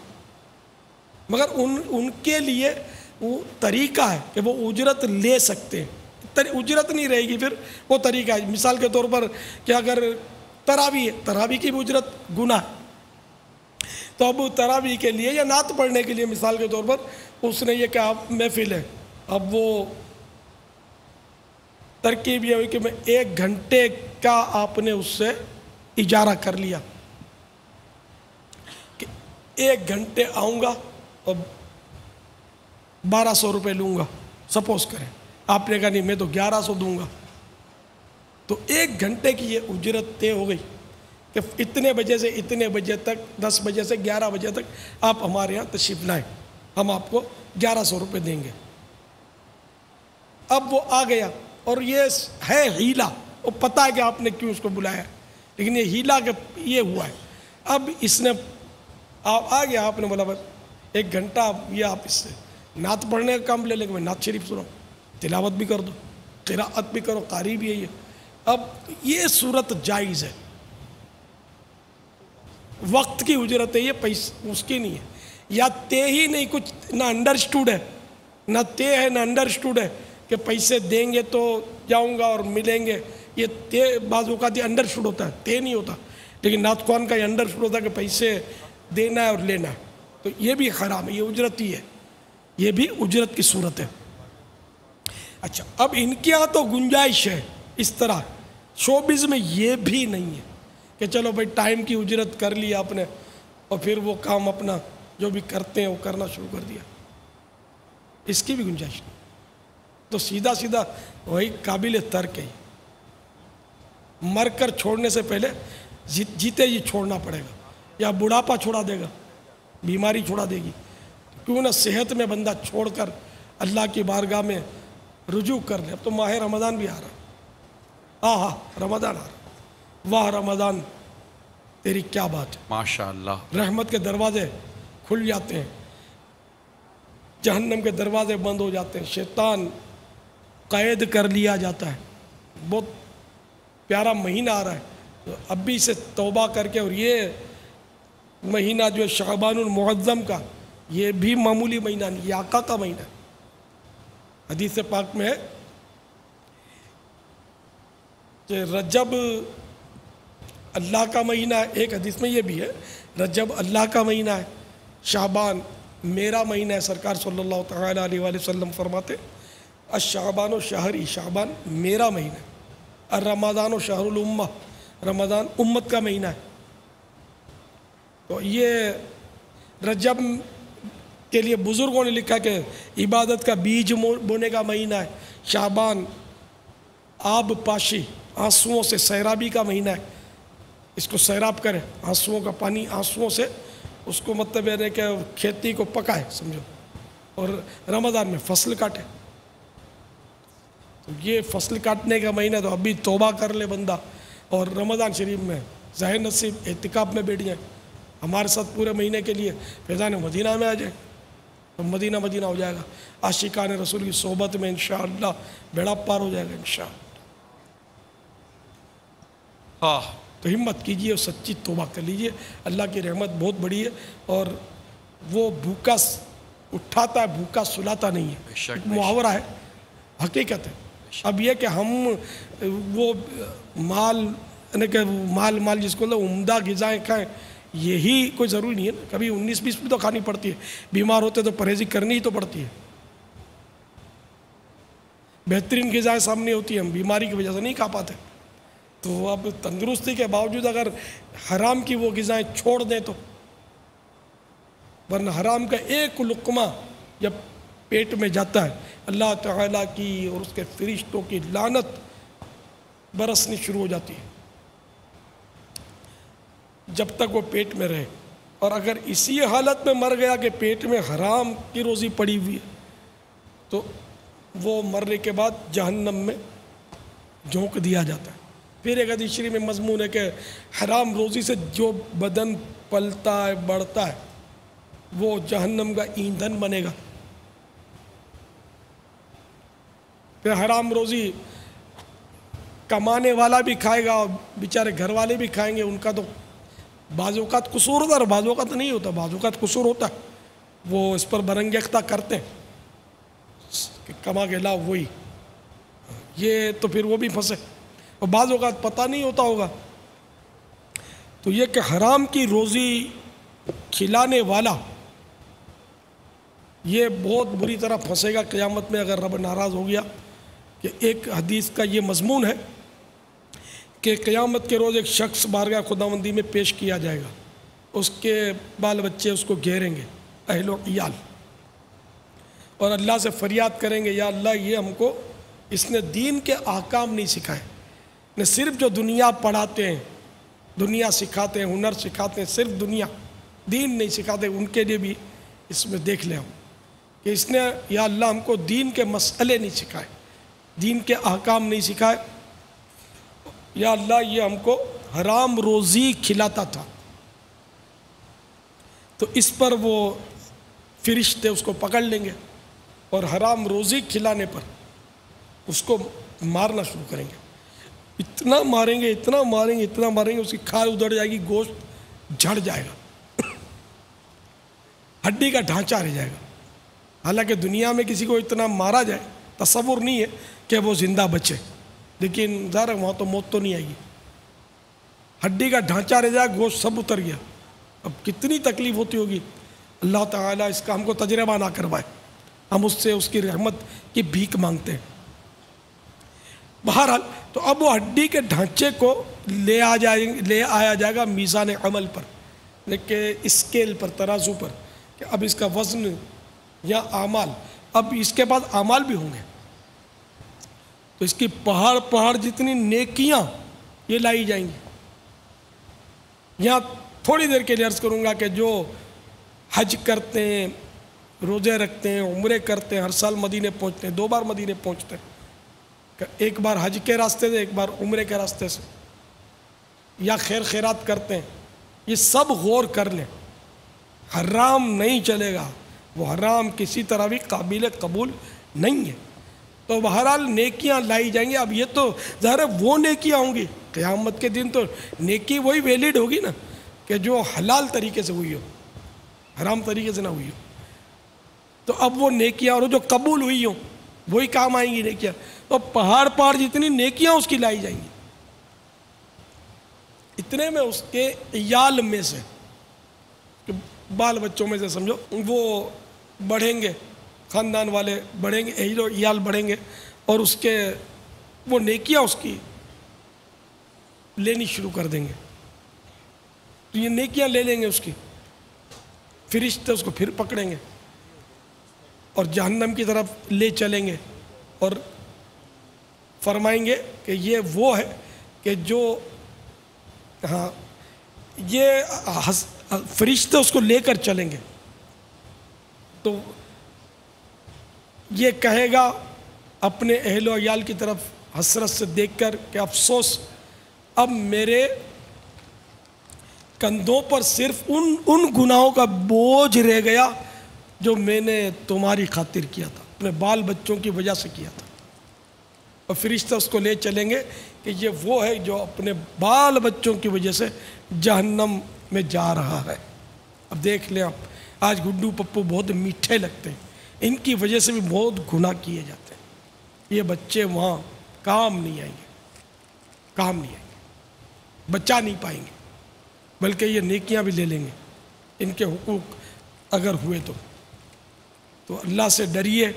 مگر ان کے لیے وہ طریقہ ہے کہ وہ اجرت لے سکتے ہیں، اجرت نہیں رہے گی، پھر وہ طریقہ ہے. مثال کے طور پر کہ اگر تراویح ہے، تراویح کی بھی اجرت گناہ ہے، تو اب تراویح کے لیے یا نعت پڑھنے کے لیے مثال کے طور پر اس نے یہ کہ آپ محفل ہے، اب وہ ترکیب یہ ہوئی کہ میں 1 گھنٹے کا آپ نے اس سے اجارہ کر لیا کہ 1 گھنٹے آؤں گا اور 1200 روپے لوں گا، سپوز کریں. آپ نے کہا نہیں میں تو 1100 دوں گا، تو 1 گھنٹے کی یہ اجرت طے ہو گئی کہ اتنے بجے سے اتنے بجے تک، 10 بجے سے 11 بجے تک آپ ہمارے یہاں تشریف لائیں، ہم آپ کو 1100 روپے دیں گے. اب وہ آ گیا اور یہ ہے ہیلا، وہ پتہ ہے کہ آپ نے کیوں اس کو بلایا، لیکن یہ ہیلا کہ یہ ہوا ہے. اب اس نے آ گیا، آپ نے بولا 1 گھنٹہ یہ آپ اس سے نعت پڑھنے کا کام لے لیں گے، میں نعت شریف سناؤں، تلاوت بھی کر دو، قراءت بھی کرو، قاری بھی ہے یہ۔ اب یہ صورت جائز ہے، وقت کی اجرت ہے، یہ پیسہ اس کی نہیں ہے، یا طے ہی نہیں، کچھ نہ انڈرسٹوڈ ہے، نہ طے ہے نہ انڈرسٹوڈ ہے کہ پیسے دیں گے تو جاؤں گا اور ملیں گے۔ یہ طے بعض اوقات یہ انڈرسٹوڈ ہوتا ہے، طے نہیں ہوتا، لیکن نعت خوان کا یہ انڈرسٹوڈ ہوتا ہے کہ پیسے دینا ہے اور لینا ہے، تو یہ بھی حرام ہے، یہ اجرت ہی ہے، یہ بھی اجرت کی صورت ہے۔ اچھا، اب ان کے یہاں تو گنجائش ہے اس طرح، شوبز میں یہ بھی نہیں ہے کہ چلو بھائی ٹائم کی اجرت کر لیا آپ نے اور پھر وہ کام اپنا جو بھی کرتے ہیں وہ کرنا شروع کر دیا، اس کی بھی گنجائش نہیں، تو سیدھا سیدھا وہی قابل ترک ہے، مر کر چھوڑنے سے پہلے جیتے ہی چھوڑنا پڑے گا، یا بڑھاپا چھوڑا دے گا، بیماری چھوڑا دے گی، کیوں نہ صحت میں بندہ چھوڑ کر اللہ کی بارگاہ میں رجوع کر لے۔ اب تو ماہ رمضان بھی آ رہا، رمضان آ رہا، واہ رمضان تیری کیا بات ہے، ماشاءاللہ، رحمت کے دروازے کھل جاتے ہیں، جہنم کے دروازے بند ہو جاتے ہیں، شیطان قید کر لیا جاتا ہے، بہت پیارا مہینہ آ رہا ہے، تو اب بھی سے توبہ کر کے، اور یہ مہینہ جو ہے شعبان المعظم کا، یہ بھی معمولی مہینہ نہیں، یہ آقا کا مہینہ ہے۔ حدیث پاک میں ہے کہ رجب اللہ کا مہینہ ہے، ایک حدیث میں یہ بھی ہے رجب اللہ کا مہینہ ہے، شعبان میرا مہینہ ہے، سرکار صلی اللہ تعالیٰ علیہ وآلہ وسلم فرماتے الشعبان و شہری، شعبان میرا مہینہ ہے، الرمضان و شہر الامہ، رمضان امت کا مہینہ ہے۔ تو یہ رجب کے لیے بزرگوں نے لکھا کہ عبادت کا بیج بونے کا مہینہ ہے، شعبان آب پاشی، آنسوؤں سے سیرابی کا مہینہ ہے، اس کو سیراب کرے، آنسوؤں کا پانی، آنسوؤں سے اس کو مطلب ہے کہ کھیتی کو پکائے سمجھو، اور رمضان میں فصل کاٹے، تو یہ فصل کاٹنے کا مہینہ، تو ابھی توبہ کر لے بندہ، اور رمضان شریف میں ظاہر نصیب اعتکاف میں بیٹھ جائیں ہمارے ساتھ پورے مہینے کے لیے، فیضان مدینہ میں آ جائیں تو مدینہ مدینہ ہو جائے گا، عاشقان رسول کی صحبت میں انشاءاللہ بیڑا پار ہو جائے گا انشاءاللہ۔ تو ہمت کیجئے اور سچی توبہ کر لیجئے، اللہ کی رحمت بہت بڑی ہے، اور وہ بھوکا اٹھاتا ہے، بھوکا سلاتا نہیں ہے، ایک محاورہ ہے، حقیقت ہے۔ اب یہ کہ ہم وہ مال جس کو عمدہ غذائیں کھائیں، یہی کوئی ضروری نہیں ہے، کبھی 19-20 بھی تو کھانی پڑتی ہے، بیمار ہوتے تو پرہیزی کرنی ہی تو پڑتی ہے، بہترین غذائیں سامنے ہوتی ہیں، ہم بیماری کی وجہ سے نہیں کھا پاتے، تو اب تندرستی کے باوجود اگر حرام کی وہ غذائیں چھوڑ دیں تو، ورنہ حرام کا ایک لقمہ جب پیٹ میں جاتا ہے اللہ تعالیٰ کی اور اس کے فرشتوں کی لعنت برسنی شروع ہو جاتی ہے جب تک وہ پیٹ میں رہے، اور اگر اسی حالت میں مر گیا کہ پیٹ میں حرام کی روزی پڑی ہوئی ہے تو وہ مرنے کے بعد جہنم میں جھونک دیا جاتا ہے۔ پھر ایک حدیث شریف میں مضمون ہے کہ حرام روزی سے جو بدن پلتا ہے بڑھتا ہے وہ جہنم کا ایندھن بنے گا۔ پھر حرام روزی کمانے والا بھی کھائے گا اور بیچارے گھر والے بھی کھائیں گے، ان کا تو بعض اوقات قصور ہوتا ہے اور بعض اوقات نہیں ہوتا، بعض اوقات قصور ہوتا ہے، وہ اس پر برنگیختہ کرتے ہیں کہ کما کے لاؤ وہی، یہ تو پھر وہ بھی پھنسے، اور بعض اوقات پتہ نہیں ہوتا ہوگا۔ تو یہ کہ حرام کی روزی کھلانے والا یہ بہت بری طرح پھنسے گا قیامت میں اگر رب ناراض ہو گیا۔ کہ ایک حدیث کا یہ مضمون ہے کہ قیامت کے روز ایک شخص بارگاہ خداوندی میں پیش کیا جائے گا، اس کے بال بچے اس کو گھیریں گے، اہل و عیال، اور اللہ سے فریاد کریں گے یا اللہ یہ ہم کو اس نے دین کے احکام نہیں سکھائے، نہ صرف جو دنیا پڑھاتے ہیں، دنیا سکھاتے ہیں، ہنر سکھاتے ہیں، صرف دنیا، دین نہیں سکھاتے، ان کے لیے بھی اس میں دیکھ لیں ہم کہ اس نے یا اللہ ہم کو دین کے مسئلے نہیں سکھائے، دین کے احکام نہیں سکھائے، یا اللہ یہ ہم کو حرام روزی کھلاتا تھا۔ تو اس پر وہ فرشتے اس کو پکڑ لیں گے اور حرام روزی کھلانے پر اس کو مارنا شروع کریں گے، اتنا ماریں گے اتنا ماریں گے اتنا ماریں گے، اس کی کھال ادھڑ جائے گی، گوشت جھڑ جائے گا، ہڈی کا ڈھانچہ رہ جائے گا۔ حالانکہ دنیا میں کسی کو اتنا مارا جائے تصور نہیں ہے کہ وہ زندہ بچے، لیکن ظاہر ہے وہاں تو موت تو نہیں آئے گی، ہڈی کا ڈھانچہ رہ جائے، گوشت سب اتر گیا۔ اب کتنی تکلیف ہوتی ہوگی، اللہ تعالیٰ اس کا ہم کو تجربہ نہ کروائے، ہم اس سے اس کی رحمت کی بھیک مانگتے ہیں۔ بہرحال تو اب وہ ہڈی کے ڈھانچے کو لے آیا جائے گا میزان عمل پر، لیکن اسکیل پر، ترازو پر، کہ اب اس کا وزن یا اعمال، اب اس کے بعد اعمال بھی ہوں گے، تو اس کی پہاڑ جتنی نیکیاں یہ لائی جائیں گی۔ یہاں تھوڑی دیر کے لیے عرض کروں گا کہ جو حج کرتے ہیں، روزے رکھتے ہیں، عمرے کرتے ہیں، ہر سال مدینے پہنچتے ہیں، 2 بار مدینے پہنچتے ہیں، ایک بار حج کے راستے سے، ایک بار عمرے کے راستے سے، یا خیر خیرات کرتے ہیں، یہ سب غور کر لیں، حرام نہیں چلے گا، وہ حرام کسی طرح بھی قابل قبول نہیں ہے۔ تو بہرحال نیکیاں لائی جائیں گی۔ اب یہ تو ظاہر ہے وہ نیکیاں ہوں گی، قیامت کے دن تو نیکی وہی ویلڈ ہوگی نا کہ جو حلال طریقے سے ہوئی ہو، حرام طریقے سے نہ ہوئی ہو۔ تو اب وہ نیکیاں اور جو قبول ہوئی ہوں وہی کام آئیں گی نیکیاں، تو پہاڑ جتنی نیکیاں اس کی لائی جائیں گی۔ اتنے میں اس کے عیال میں سے، بال بچوں میں سے سمجھو، وہ بڑھیں گے، خاندان والے بڑھیں گے، عیال بڑھیں گے، اور اس کے وہ نیکیاں اس کی لینی شروع کر دیں گے، تو یہ نیکیاں لے لیں گے اس کی، فرشتے اس کو پھر پکڑیں گے اور جہنم کی طرف لے چلیں گے، اور فرمائیں گے کہ یہ وہ ہے کہ جو یہ فرشتے اس کو لے کر چلیں گے، تو یہ کہے گا اپنے اہل و عیال کی طرف حسرت سے دیکھ کر کہ افسوس، اب میرے کندھوں پر صرف ان گناہوں کا بوجھ رہ گیا جو میں نے تمہاری خاطر کیا تھا، اپنے بال بچوں کی وجہ سے کیا تھا۔ اور فرشتہ اس کو لے چلیں گے کہ یہ وہ ہے جو اپنے بال بچوں کی وجہ سے جہنم میں جا رہا ہے۔ اب دیکھ لیں آپ، آج گڈو پپو بہت میٹھے لگتے ہیں، ان کی وجہ سے بھی بہت گناہ کیے جاتے ہیں۔ یہ بچے وہاں کام نہیں آئیں گے، بچا نہیں پائیں گے، بلکہ یہ نیکیاں بھی لے لیں گے، ان کے حقوق اگر ہوئے تو اللہ سے ڈریے،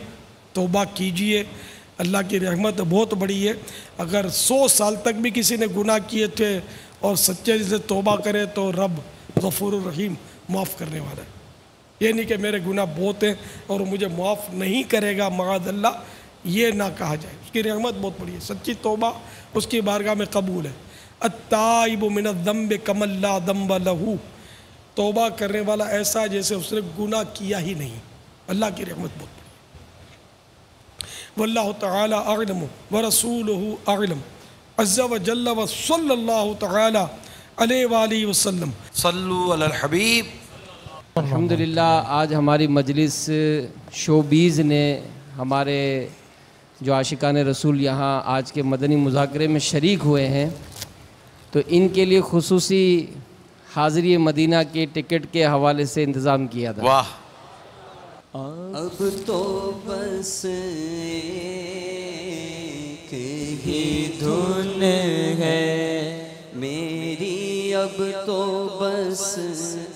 توبہ کیجئے، اللہ کی رحمت بہت بڑی ہے۔ اگر 100 سال تک بھی کسی نے گناہ کیے تھے اور سچے دل سے توبہ کرے تو رب غفور الرحیم معاف کرنے والا ہے۔ یہ نہیں کہ میرے گناہ بہت ہیں اور مجھے معاف نہیں کرے گا، معاذ اللہ، یہ نہ کہا جائے۔ اس کی رحمت بہت بڑی ہے، سچی توبہ اس کی بارگاہ میں قبول ہے۔ التائب من الذنب کمن لا ذنب لہ، توبہ کرنے والا ایسا جیسے اس نے گناہ کیا ہی نہیں۔ اللہ کی رحمت بہت بڑی۔ واللہ تعالی اعلم ورسولہ اعلم عز وجل وصلی اللہ تعالی علیہ وآلہ وسلم۔ صلو علی الحبیب۔ الحمدللہ آج ہماری مجلس شوبیز نے ہمارے جو عاشقان رسول یہاں آج کے مدنی مذاکرے میں شریک ہوئے ہیں، تو ان کے لیے خصوصی حاضری مدینہ کے ٹکٹ کے حوالے سے انتظام کیا تھا۔ واہ! اب تو بس ایک ہی دھن ہے میری، اب تو بس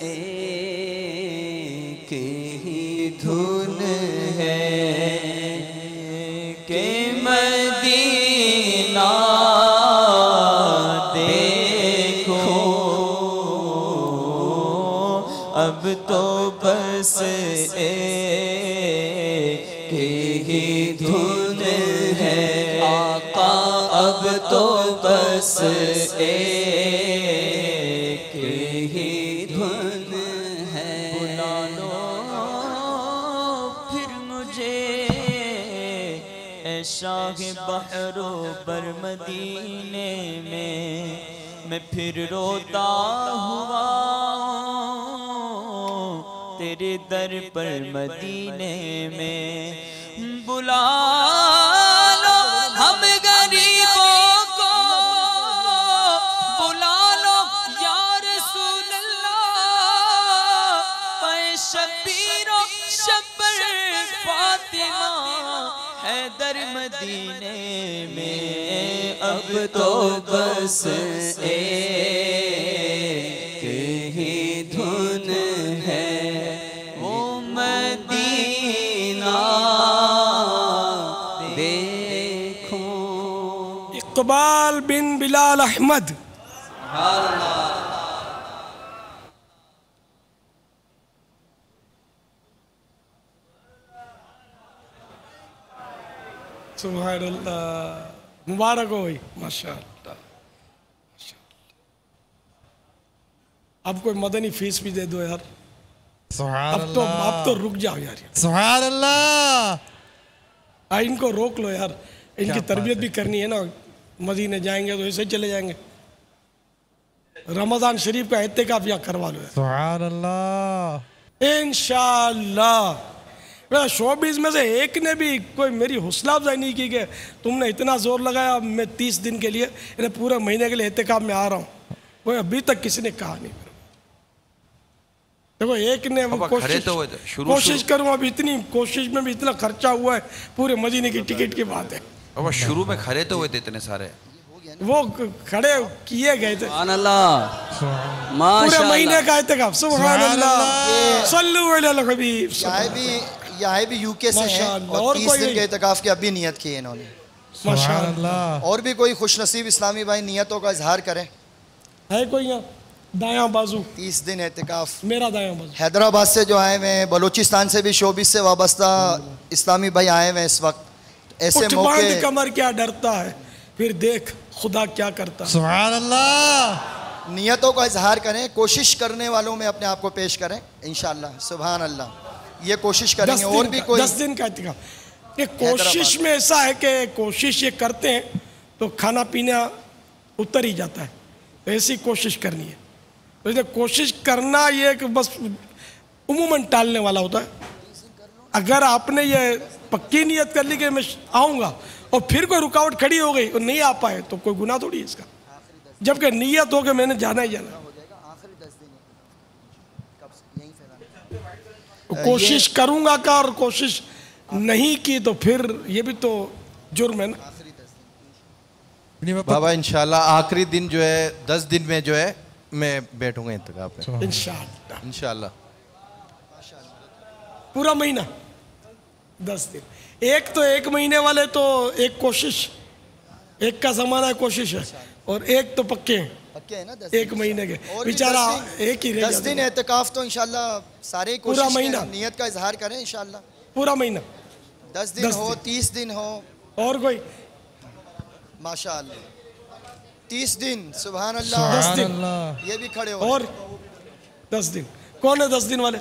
ایک ہی دھن ہے کہ مدینہ دیکھو، اب تو بس ایک ہی دھن ہے آقا، اب تو بس ایک ہی دھن ہے۔ بلا لو پھر مجھے اے شاہ بحر و بر مدینے میں پھر روتا ہوا تیرے در پر مدینے میں۔ بلا لو ہم گئے حیدر مدینے میں اب تو بس ایک ہی دھن ہے وہ مدینہ دیکھو. اقبال بن بلال احمد. سبحان اللہ. مبارک ہو بھائی ماشاء اللہ. اب کوئی مدنی فیس بھی دے دو یار. سبحان اب تو رک جاؤ یار. سبحان اللہ. ان کو روک لو یار. ان کی تربیت بھی کرنی ہے نا. مدینے جائیں گے تو ایسے ہی چلے جائیں گے. رمضان شریف کا اعتکاف یا کروا لو یار. سبحان اللہ. انشاءاللہ. شوبیز میں سے ایک نے بھی کوئی میری حوصلہ افزائی نہیں کی کہ تم نے اتنا زور لگایا میں 30 دن کے لیے پورے مہینے کے لیے اعتکاف میں آ رہا ہوں. وہ ابھی تک کسی نے کہا نہیں. دیکھو ایک نے کوشش کروں. اب اتنی کوشش میں بھی اتنا خرچہ ہوا ہے. پورے مدینے کی ٹکٹ کی بات ہے. اب شروع میں کھڑے تو ہوئے تھے اتنے سارے. وہ کھڑے کیے گئے تھے. سبحان اللہ. پورے مہینے کا اعتکاف. سبحان اللہ. صلو علی الحبیب. یہ بھی یو کے سے ہیں اور 30 دن کے اعتکاف کی ابھی نیت کی ہے انہوں نے. سبحان اللہ. اور بھی کوئی خوش نصیب اسلامی بھائی نیتوں کا اظہار کریں. ہے کوئی یہاں؟ دایاں بازو 30 دن اعتکاف. میرا دایاں بازو. حیدرآباد سے جو آئے ہوئے ہیں, بلوچستان سے بھی شوبیز سے وابستہ اسلامی بھائی آئے ہوئے ہیں اس وقت. ایسے اٹھ موقع باندھ کمر کیا ڈرتا ہے پھر دیکھ خدا کیا کرتا ہے. سبحان اللہ. نیتوں کا اظہار کریں. کوشش کرنے والوں میں اپنے آپ کو پیش کریں انشاءاللہ. سبحان اللہ. یہ کوشش کریں گے. اور بھی کوئی 10 دن کا اعتکاف. یہ کوشش میں ایسا ہے کہ کوشش یہ کرتے ہیں تو کھانا پینا اتر ہی جاتا ہے. ایسی کوشش کرنی ہے. کوشش کرنا یہ کہ بس عموماً ٹالنے والا ہوتا ہے. اگر آپ نے یہ پکی نیت کر لی کہ میں آؤں گا اور پھر کوئی رکاوٹ کھڑی ہو گئی اور نہیں آ پائے تو کوئی گناہ تھوڑی ہے اس کا. جبکہ نیت ہو کہ میں نے جانا ہی جانا. کوشش کروں گا کا اور کوشش نہیں کی تو پھر یہ بھی تو جرم ہے نا. بابا انشاءاللہ آخری دن جو ہے 10 دن میں جو ہے میں بیٹھوں گا اعتکاف میں انشاءاللہ. انشاءاللہ. پورا مہینہ 10 دن. ایک تو ایک مہینے والے تو ایک کوشش, ایک کا زمانہ کوشش ہے اور ایک تو پکے ہیں ایک مہینے کے. بیچارہ ایک ہی رہ 10 دن اعتکاف تو انشاءاللہ سارے پورا مہینہ نیت کا اظہار کریں انشاءاللہ. پورا مہینہ 10 دن ہو 30 دن ہو اور کوئی ماشاءاللہ 30 دن. سبحان اللہ. 10 دن یہ بھی کھڑے ہو. اور 10 دن کون ہے 10 دن والے؟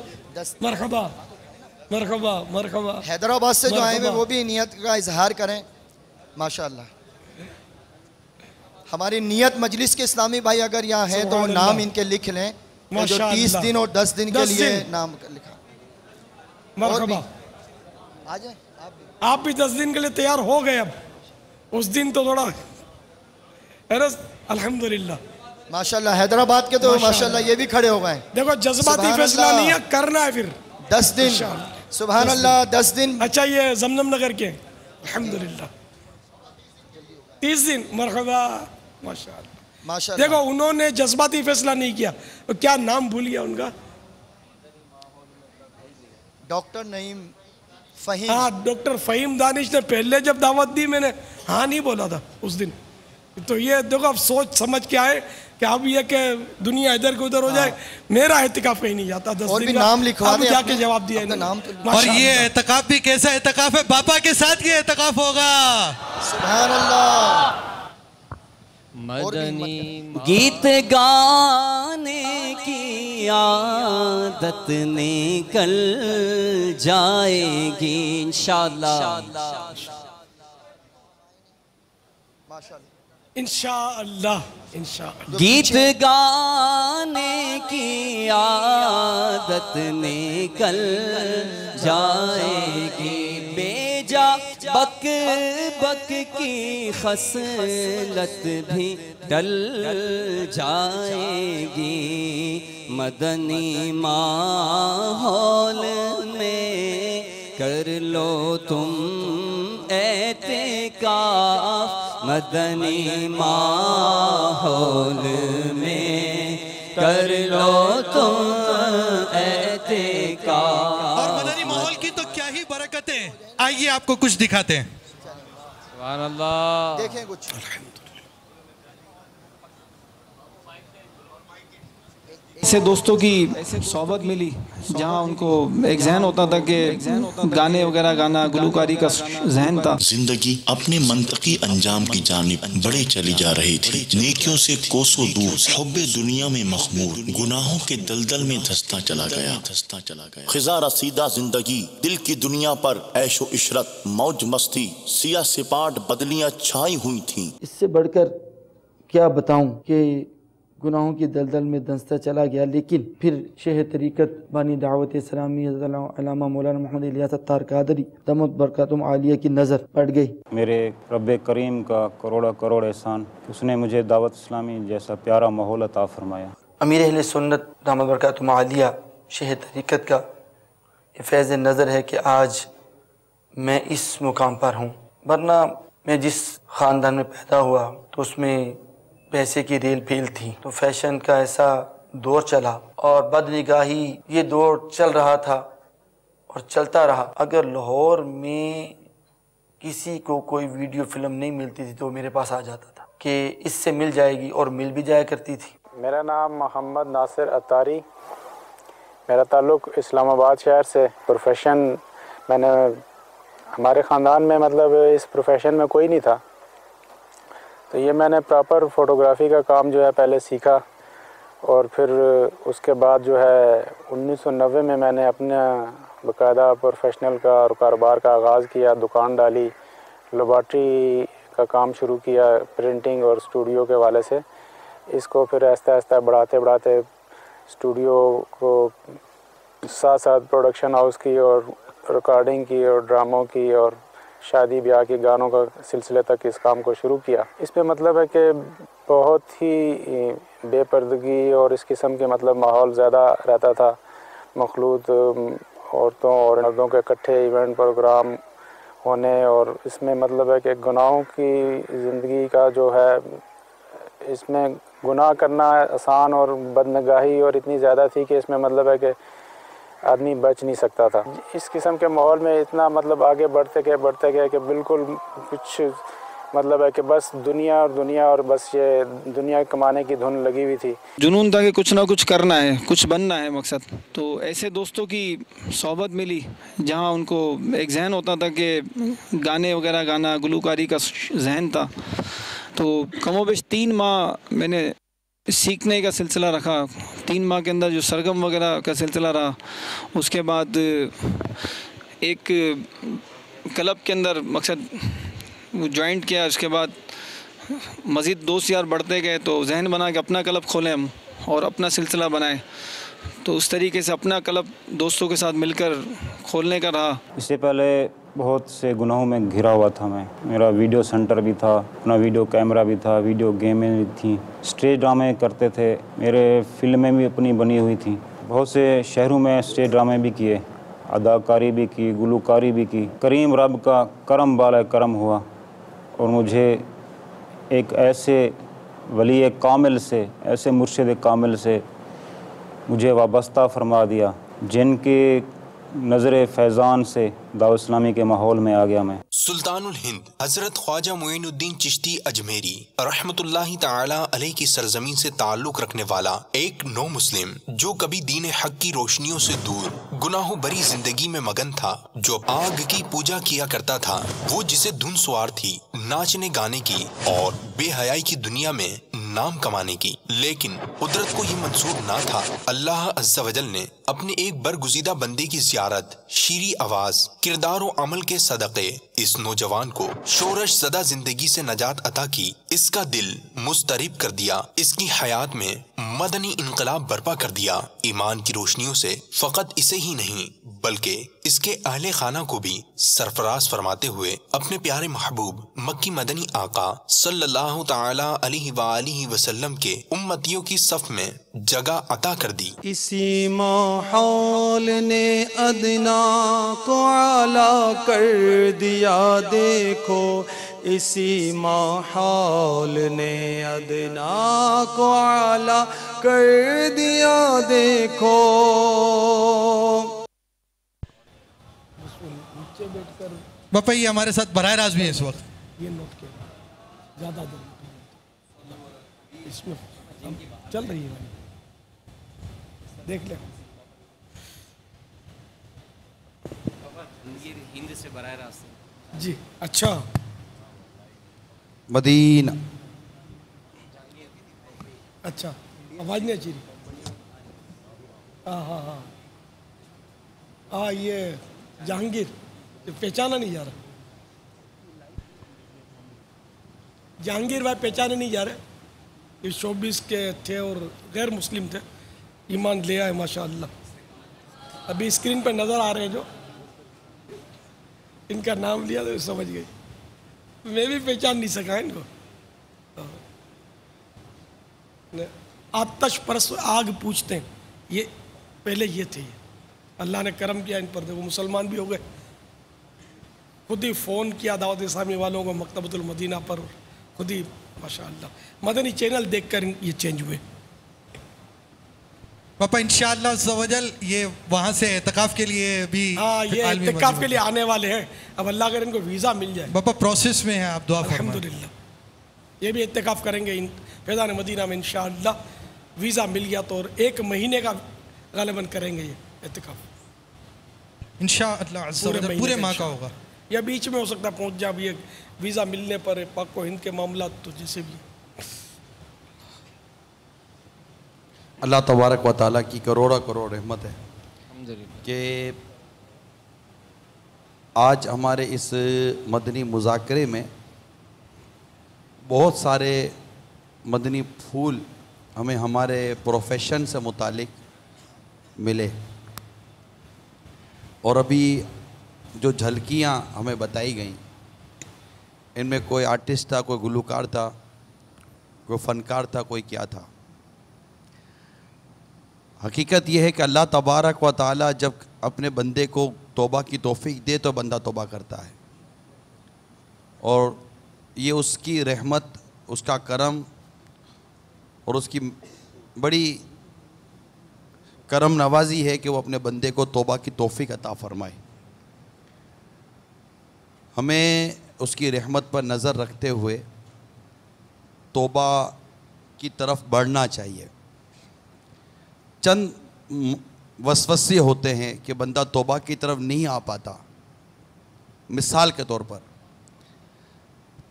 مرحبا مرحبا مرحبا. حیدرآباد سے جو آئے ہوئے وہ بھی نیت کا اظہار کریں ماشاءاللہ. ہماری نیت مجلس کے اسلامی بھائی اگر یہاں ہیں تو نام ان کے لکھ لیں. جو 30 دن اور 10 دن کے لیے نام لکھا. مرحبا. آ جائیں آپ بھی 10 دن کے لیے تیار ہو گئے. اب اس دن تو تھوڑا الحمدللہ ماشاءاللہ. حیدرآباد کے تو ماشاءاللہ یہ بھی کھڑے ہو گئے. دیکھو جذباتی فیصلہ نہیں ہے, کرنا ہے پھر 10 دن. سبحان اللہ 10 دن. اچھا یہ زمزم نگر کے الحمدللہ 30 دن. مرحبا ماشاءاللہ. دیکھو انہوں نے جذباتی فیصلہ نہیں کیا. کیا نام بھول گیا ان کا؟ ڈاکٹر نعیم فہیم. ہاں ڈاکٹر فہیم دانش نے پہلے جب دعوت دی میں نے ہاں نہیں بولا تھا اس دن. تو یہ دیکھو اب سوچ سمجھ کے آئے کہ اب یہ کہ دنیا ادھر کو ادھر ہو جائے. میرا اعتکاف کہیں نہیں جاتا. 10 دن کا اب جا کے جواب دیا. اور یہ اعتکاف بھی کیسا اعتکاف ہے؟ باپا کے ساتھ یہ اعتکاف ہوگا. سبحان اللہ. مدنی گیت گانے کی عادت نکل جائے گی انشاءاللہ. انشاءاللہ انشاءاللہ. گیت گانے کی عادت نکل جائے گی. بیجا بک بک کی خصلت بھی ڈل جائے گی. مدنی ماحول میں کر لو تم اعتکاف مدنی ماحول میں کر لو تم اعتکاف. اور مدنی ماحول کی تو کیا ہی برکتیں. آئیے آپ کو کچھ دکھاتے ہیں. سبحان اللہ. دیکھیں کچھ. ایسے دوستوں کی صحبت ملی جہاں ان کو ایک ذہن ہوتا تھا کہ گانے وغیرہ گانا، گلوکاری کا ذہن تھا. زندگی اپنے منطقی انجام کی جانب بڑھے چلی جا رہی تھی. نیکیوں سے کوسوں دور، حب دنیا میں مخمور، گناہوں کے دلدل میں دھستا چلا گیا. خزاں رسیدہ زندگی، دل کی دنیا پر عیش و عشرت، موج مستی، سیاہ سپاٹ بدلیاں چھائی ہوئی تھیں. اس سے بڑھ کر کیا بتاؤں کہ گناہوں کی دلدل میں دھنستا چلا گیا. لیکن پھر شیخ طریقت بانی دعوت اسلامی علامہ مولانا محمد الیاس عطار قادری دامت برکاتہم عالیہ کی نظر پڑ گئی. میرے رب کریم کا کروڑا کروڑ احسان، اس نے مجھے دعوت اسلامی جیسا پیارا ماحول عطا فرمایا. امیر اہل سنت دامت برکاتہم عالیہ شیخ طریقت کا یہ فیض نظر ہے کہ آج میں اس مقام پر ہوں. ورنہ میں جس خاندان میں پیدا ہوا تو اس میں پیسے کی ریل پھیل تھی، تو فیشن کا ایسا دور چلا اور بد نگاہی یہ دور چل رہا تھا اور چلتا رہا. اگر لاہور میں کسی کو کوئی ویڈیو فلم نہیں ملتی تھی تو میرے پاس آ جاتا تھا کہ اس سے مل جائے گی، اور مل بھی جایا کرتی تھی. میرا نام محمد ناصر عطاری، میرا تعلق اسلام آباد شہر سے. پروفیشن ہمارے خاندان میں مطلب اس پروفیشن میں کوئی نہیں تھا، تو یہ میں نے پراپر فوٹوگرافی کا کام جو ہے پہلے سیکھا، اور پھر اس کے بعد جو ہے 1990 میں میں نے اپنا باقاعدہ پروفیشنل کا اور کاروبار کا آغاز کیا. دکان ڈالی، لیبارٹری کا کام شروع کیا پرنٹنگ اور اسٹوڈیو کے حوالے سے. اس کو پھر آہستہ آہستہ بڑھاتے اسٹوڈیو کو ساتھ ساتھ پروڈکشن ہاؤس کی اور ریکارڈنگ کی اور ڈراموں کی اور شادی بیاہ کے گانوں کا سلسلے تک اس کام کو شروع کیا. اس پہ مطلب ہے کہ بہت ہی بے پردگی اور اس قسم کے مطلب ماحول زیادہ رہتا تھا. مخلوط عورتوں اور مردوں کے اکٹھے ایونٹ پروگرام ہونے، اور اس میں مطلب ہے کہ گناہوں کی زندگی کا جو ہے، اس میں گناہ کرنا آسان اور بدنگاہی اور اتنی زیادہ تھی کہ اس میں مطلب ہے کہ آدمی بچ نہیں سکتا تھا. اس قسم کے ماحول میں اتنا مطلب آگے بڑھتے گئے کہ بالکل کچھ مطلب ہے کہ بس دنیا اور بس یہ دنیا کمانے کی دھن لگی ہوئی تھی. جنون تھا کہ کچھ نہ کچھ کرنا ہے، کچھ بننا ہے مقصد. تو ایسے دوستوں کی صحبت ملی جہاں ان کو ایک ذہن ہوتا تھا کہ گانے وغیرہ گانا، گلوکاری کا ذہن تھا. تو کم و بیش 3 ماہ میں نے سیکھنے کا سلسلہ رکھا. 3 ماہ کے اندر جو سرگم وغیرہ کا سلسلہ رہا. اس کے بعد ایک کلب کے اندر مقصد وہ جوائنٹ کیا. اس کے بعد مزید دوست یار بڑھتے گئے تو ذہن بنا کہ اپنا کلب کھولیں ہم اور اپنا سلسلہ بنائیں. تو اس طریقے سے اپنا کلب دوستوں کے ساتھ مل کر کھولنے کا رہا. اس سے پہلے بہت سے گناہوں میں گھرا ہوا تھا میں. میرا ویڈیو سینٹر بھی تھا، اپنا ویڈیو کیمرہ بھی تھا، ویڈیو گیمیں بھی تھیں، اسٹیج ڈرامے کرتے تھے. میرے فلمیں بھی اپنی بنی ہوئی تھیں. بہت سے شہروں میں اسٹیج ڈرامے بھی کیے، اداکاری بھی کی، گلوکاری بھی کی. کریم رب کا کرم بالا کرم ہوا اور مجھے ایک ایسے ولی کامل سے، ایسے مرشد کامل سے مجھے وابستہ فرما دیا جن کے نظر فیضان سے دعوت اسلامی کے ماحول میں آ گیا میں. سلطان الہند حضرت خواجہ معین الدین چشتی اجمیری رحمت اللہ تعالی علیہ کی سرزمین سے تعلق رکھنے والا ایک نو مسلم جو کبھی دین حق کی روشنیوں سے دور گناہوں بری زندگی میں مگن تھا، جو آگ کی پوجا کیا کرتا تھا، وہ جسے دھن سوار تھی ناچنے گانے کی اور بے حیائی کی دنیا میں نام کمانے کی، لیکن قدرت کو یہ منظور نہ تھا. اللہ عز و جل نے اپنے ایک برگزیدہ بندے کی زیارت، شیریں آواز، کردار و عمل کے صدقے اس نوجوان کو شورش زدہ زندگی سے نجات عطا کی. اس کا دل مضطرب کر دیا، اس کی حیات میں مدنی انقلاب برپا کر دیا. ایمان کی روشنیوں سے فقط اسے ہی نہیں بلکہ اس کے اہل خانہ کو بھی سرفراز فرماتے ہوئے اپنے پیارے محبوب مکی مدنی آقا صلی اللہ تعالی علیہ وآلہ وسلم کے امتیوں کی صف میں جگہ عطا کر دی۔ اسی ماحول نے ادنا کو اعلیٰ کر دیا دیکھو، اسی ماحول نے ادنا کو اعلیٰ کر دیا دیکھو۔ باپا یہ ہمارے ساتھ براہ راست بھی ہے اس وقت۔ یہ نوٹ کیا زیادہ دیر اس میں چل رہی ہے، دیکھ لیں۔ ہند سے براہ راست جی اچھا مدینہ، اچھا آواز نہیں اچھی رہی۔ ہاں ہاں ہاں ہاں یہ جہانگیر پہچانا نہیں جا رہا، جہانگیر بھائی پہچانے نہیں جا رہے، یہ شوبیس کے تھے اور غیر مسلم تھے، ایمان لے آئے ماشاءاللہ۔ ابھی اسکرین پہ نظر آ رہے ہیں جو، ان کا نام لیا تو سمجھ گئی، میں بھی پہچان نہیں سکا ان کو۔ آتش پرست آگ پوچھتے ہیں، یہ پہلے یہ تھے، اللہ نے کرم کیا ان پر، دیکھو مسلمان بھی ہو گئے۔ خود ہی فون کیا دعوت اسلامی والوں کو مکتبۃ المدینہ پر، خود ہی ماشاءاللہ مدنی چینل دیکھ کر یہ چینج ہوئے۔ پاپا انشاءاللہ عز و جل یہ وہاں سے اعتکاف کے لیے بھی، ہاں یہ اعتکاف کے لیے آنے والے ہیں، اب اللہ اگر ان کو ویزا مل جائے۔ پاپا پروسیس میں ہے، آپ دعا فرمائیں۔ الحمدللہ یہ بھی اعتکاف کریں گے فیضان مدینہ میں انشاءاللہ، ویزا مل گیا تو، اور 1 مہینے کا غالباً کریں گے یہ اعتکاف انشاءاللہ عز و جل، پورے ماہ کا ہوگا، یا بیچ میں ہو سکتا ہے پہنچ جا بھی، ویزا ملنے پر پاک و ہند کے معاملات تو جیسے بھی۔ اللہ تبارک و تعالیٰ کی کروڑا کروڑ رحمت ہے کہ آج ہمارے اس مدنی مذاکرے میں بہت سارے مدنی پھول ہمیں ہمارے پروفیشن سے متعلق ملے، اور ابھی جو جھلکیاں ہمیں بتائی گئیں ان میں کوئی آرٹسٹ تھا، کوئی گلوکار تھا، کوئی فنکار تھا، کوئی کیا تھا۔ حقیقت یہ ہے کہ اللہ تبارک و تعالیٰ جب اپنے بندے کو توبہ کی توفیق دے تو بندہ توبہ کرتا ہے، اور یہ اس کی رحمت، اس کا کرم اور اس کی بڑی کرم نوازی ہے کہ وہ اپنے بندے کو توبہ کی توفیق عطا فرمائے۔ ہمیں اس کی رحمت پر نظر رکھتے ہوئے توبہ کی طرف بڑھنا چاہیے۔ چند وسوسے ہوتے ہیں کہ بندہ توبہ کی طرف نہیں آ پاتا۔ مثال کے طور پر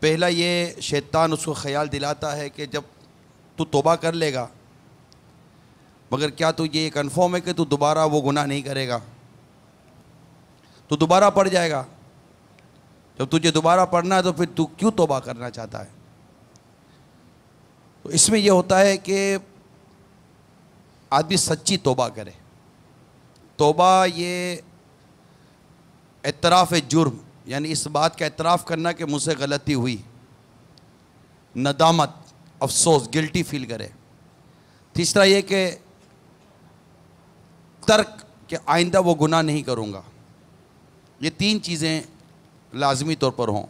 پہلا یہ، شیطان اس کو خیال دلاتا ہے کہ جب تو توبہ کر لے گا، مگر کیا تو یہ کنفرم ہے کہ تو دوبارہ وہ گناہ نہیں کرے گا؟ تو دوبارہ پڑ جائے گا۔ جب تجھے دوبارہ پڑھنا ہے تو پھر تو کیوں توبہ کرنا چاہتا ہے؟ تو اس میں یہ ہوتا ہے کہ آدمی سچی توبہ کرے۔ توبہ یہ اعتراف جرم، یعنی اس بات کا اعتراف کرنا کہ مجھ سے غلطی ہوئی، ندامت، افسوس، گلٹی فیل کرے۔ تیسرا یہ کہ ترک، کہ آئندہ وہ گناہ نہیں کروں گا۔ یہ 3 چیزیں لازمی طور پر ہوں۔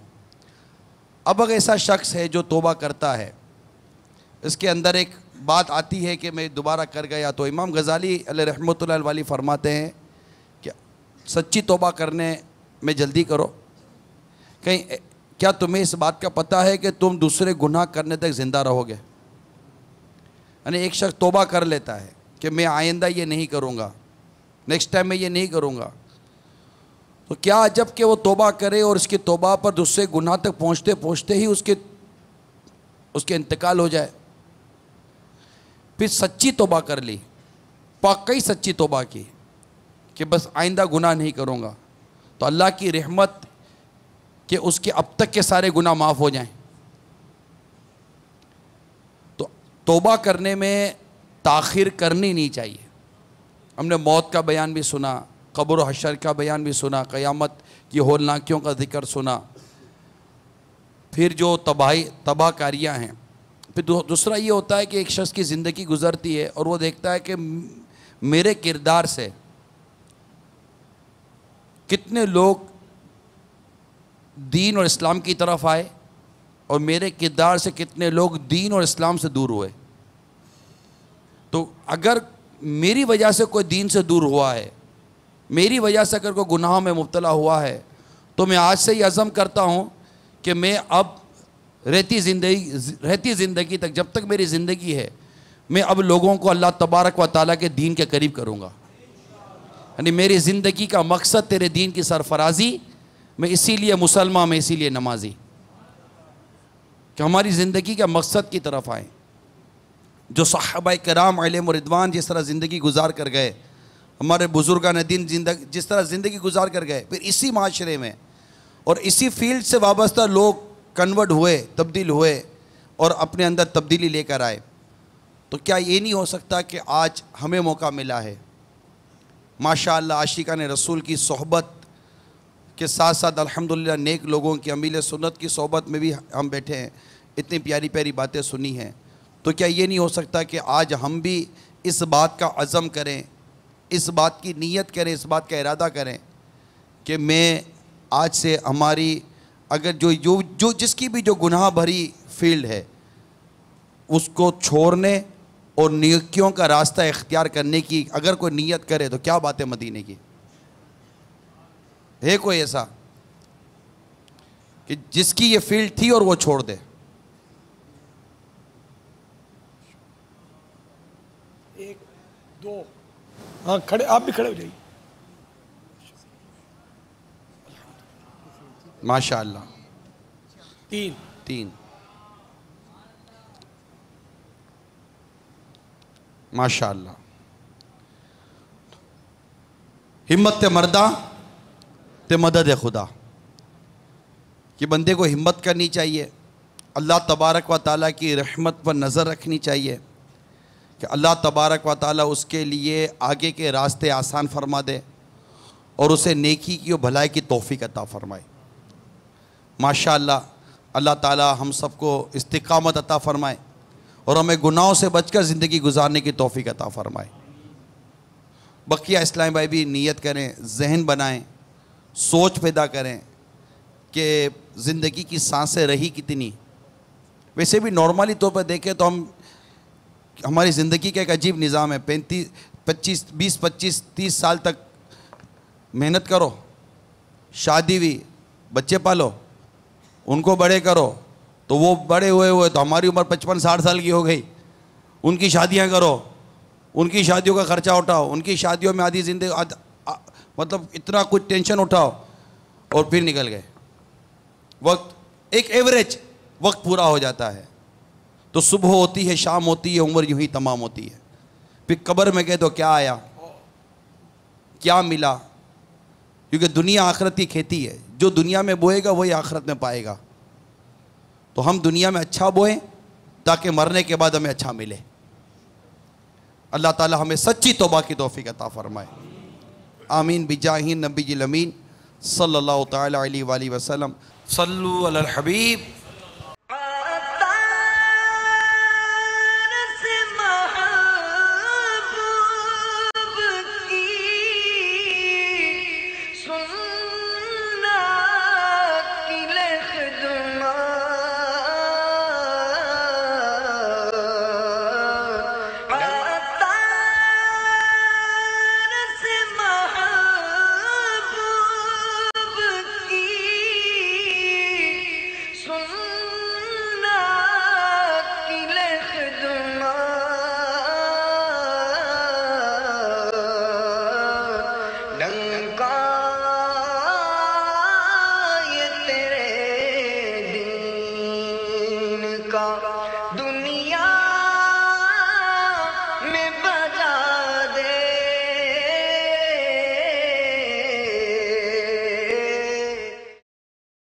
اب اگر ایسا شخص ہے جو توبہ کرتا ہے، اس کے اندر ایک بات آتی ہے کہ میں دوبارہ کر گیا، تو امام غزالی علیہ رحمۃ اللہ علیہ فرماتے ہیں کہ سچی توبہ کرنے میں جلدی کرو۔ کہیں کیا تمہیں اس بات کا پتہ ہے کہ تم دوسرے گناہ کرنے تک زندہ رہو گے؟ یعنی ایک شخص توبہ کر لیتا ہے کہ میں آئندہ یہ نہیں کروں گا، نیکسٹ ٹائم میں یہ نہیں کروں گا، تو کیا جب کہ وہ توبہ کرے اور اس کی توبہ پر دوسرے گناہ تک پہنچتے پہنچتے ہی اس کے انتقال ہو جائے؟ پھر سچی توبہ کر لی، واقعی سچی توبہ کی کہ بس آئندہ گناہ نہیں کروں گا، تو اللہ کی رحمت کہ اس کے اب تک کے سارے گناہ معاف ہو جائیں۔ تو توبہ کرنے میں تاخیر کرنی نہیں چاہیے۔ ہم نے موت کا بیان بھی سنا، قبر و حشر کا بیان بھی سنا، قیامت کی ہولناکیوں کا ذکر سنا، پھر جو تباہ کاریاں ہیں. پھر دوسرا یہ ہوتا ہے کہ ایک شخص کی زندگی گزرتی ہے اور وہ دیکھتا ہے کہ میرے کردار سے کتنے لوگ دین اور اسلام کی طرف آئے اور میرے کردار سے کتنے لوگ دین اور اسلام سے دور ہوئے. تو اگر میری وجہ سے کوئی دین سے دور ہوا ہے، میری وجہ سے اگر کوئی گناہوں میں مبتلا ہوا ہے، تو میں آج سے یہ عزم کرتا ہوں کہ میں اب رہتی زندگی تک، جب تک میری زندگی ہے، میں اب لوگوں کو اللہ تبارک و تعالیٰ کے دین کے قریب کروں گا. یعنی میری زندگی کا مقصد تیرے دین کی سرفرازی. میں اسی لیے مسلمان، میں اسی لیے نمازی، کہ ہماری زندگی کا مقصد کی طرف آئیں. جو صحابہ کرام علیہم رضوان جس طرح زندگی گزار کر گئے، ہمارے بزرگان دین جس طرح زندگی گزار کر گئے، پھر اسی معاشرے میں اور اسی فیلڈ سے وابستہ لوگ کنورٹ ہوئے، تبدیل ہوئے اور اپنے اندر تبدیلی لے کر آئے. تو کیا یہ نہیں ہو سکتا کہ آج ہمیں موقع ملا ہے ماشاءاللہ عاشقان رسول کی صحبت کے ساتھ ساتھ الحمدللہ نیک لوگوں کی، امیل سنت کی صحبت میں بھی ہم بیٹھے ہیں، اتنی پیاری پیاری باتیں سنی ہیں. تو کیا یہ نہیں ہو سکتا کہ آج ہم بھی اس بات کا عزم کریں، اس بات کی نیت کریں، اس بات کا ارادہ کریں کہ میں آج سے ہماری اگر جو جس کی بھی جو گناہ بھری فیلڈ ہے اس کو چھوڑنے اور نیکیوں کا راستہ اختیار کرنے کی اگر کوئی نیت کرے تو کیا بات ہے مدینے کی. ہے کوئی ایسا کہ جس کی یہ فیلڈ تھی اور وہ چھوڑ دے؟ ایک دو، ہاں کھڑے، آپ بھی کھڑے ہو جائیے. ماشاءاللہ. تین. ماشاءاللہ. ہمت تے مردہ تے مدد خدا. کہ بندے کو ہمت کرنی چاہیے، اللہ تبارک و تعالیٰ کی رحمت پر نظر رکھنی چاہیے کہ اللہ تبارک و تعالیٰ اس کے لیے آگے کے راستے آسان فرما دے اور اسے نیکی کی اور بھلائی کی توفیق عطا فرمائے. ماشاءاللہ اللہ تعالیٰ ہم سب کو استقامت عطا فرمائے اور ہمیں گناہوں سے بچ کر زندگی گزارنے کی توفیق عطا فرمائے. بقیہ اسلام بھائی بھی نیت کریں، ذہن بنائیں، سوچ پیدا کریں کہ زندگی کی سانسیں رہی کتنی. ویسے بھی نارملی طور پر دیکھیں تو ہماری زندگی کا ایک عجیب نظام ہے. 20-25-30 سال تک محنت کرو، شادی ہوئی، بچے پالو، ان کو بڑے کرو، تو وہ بڑے ہوئے تو ہماری عمر 55-60 سال کی ہو گئی. ان کی شادیاں کرو، ان کی شادیوں کا خرچہ اٹھاؤ، ان کی شادیوں میں آدھی زندگی مطلب اتنا کچھ ٹینشن اٹھاؤ اور پھر نکل گئے. وقت ایک ایوریج وقت پورا ہو جاتا ہے تو صبح ہوتی ہے، شام ہوتی ہے، عمر یوں ہی تمام ہوتی ہے. پھر قبر میں گئے تو کیا آیا، کیا ملا؟ کیونکہ دنیا آخرت کی کھیتی ہے، جو دنیا میں بوئے گا وہی آخرت میں پائے گا. تو ہم دنیا میں اچھا بوئیں تاکہ مرنے کے بعد ہمیں اچھا ملے. اللہ تعالی ہمیں سچی توبہ کی توفیق عطا فرمائے. آمین بجاہ نبی الامین صلی اللہ تعالی علیہ وآلہ وسلم. صلو علی الحبیب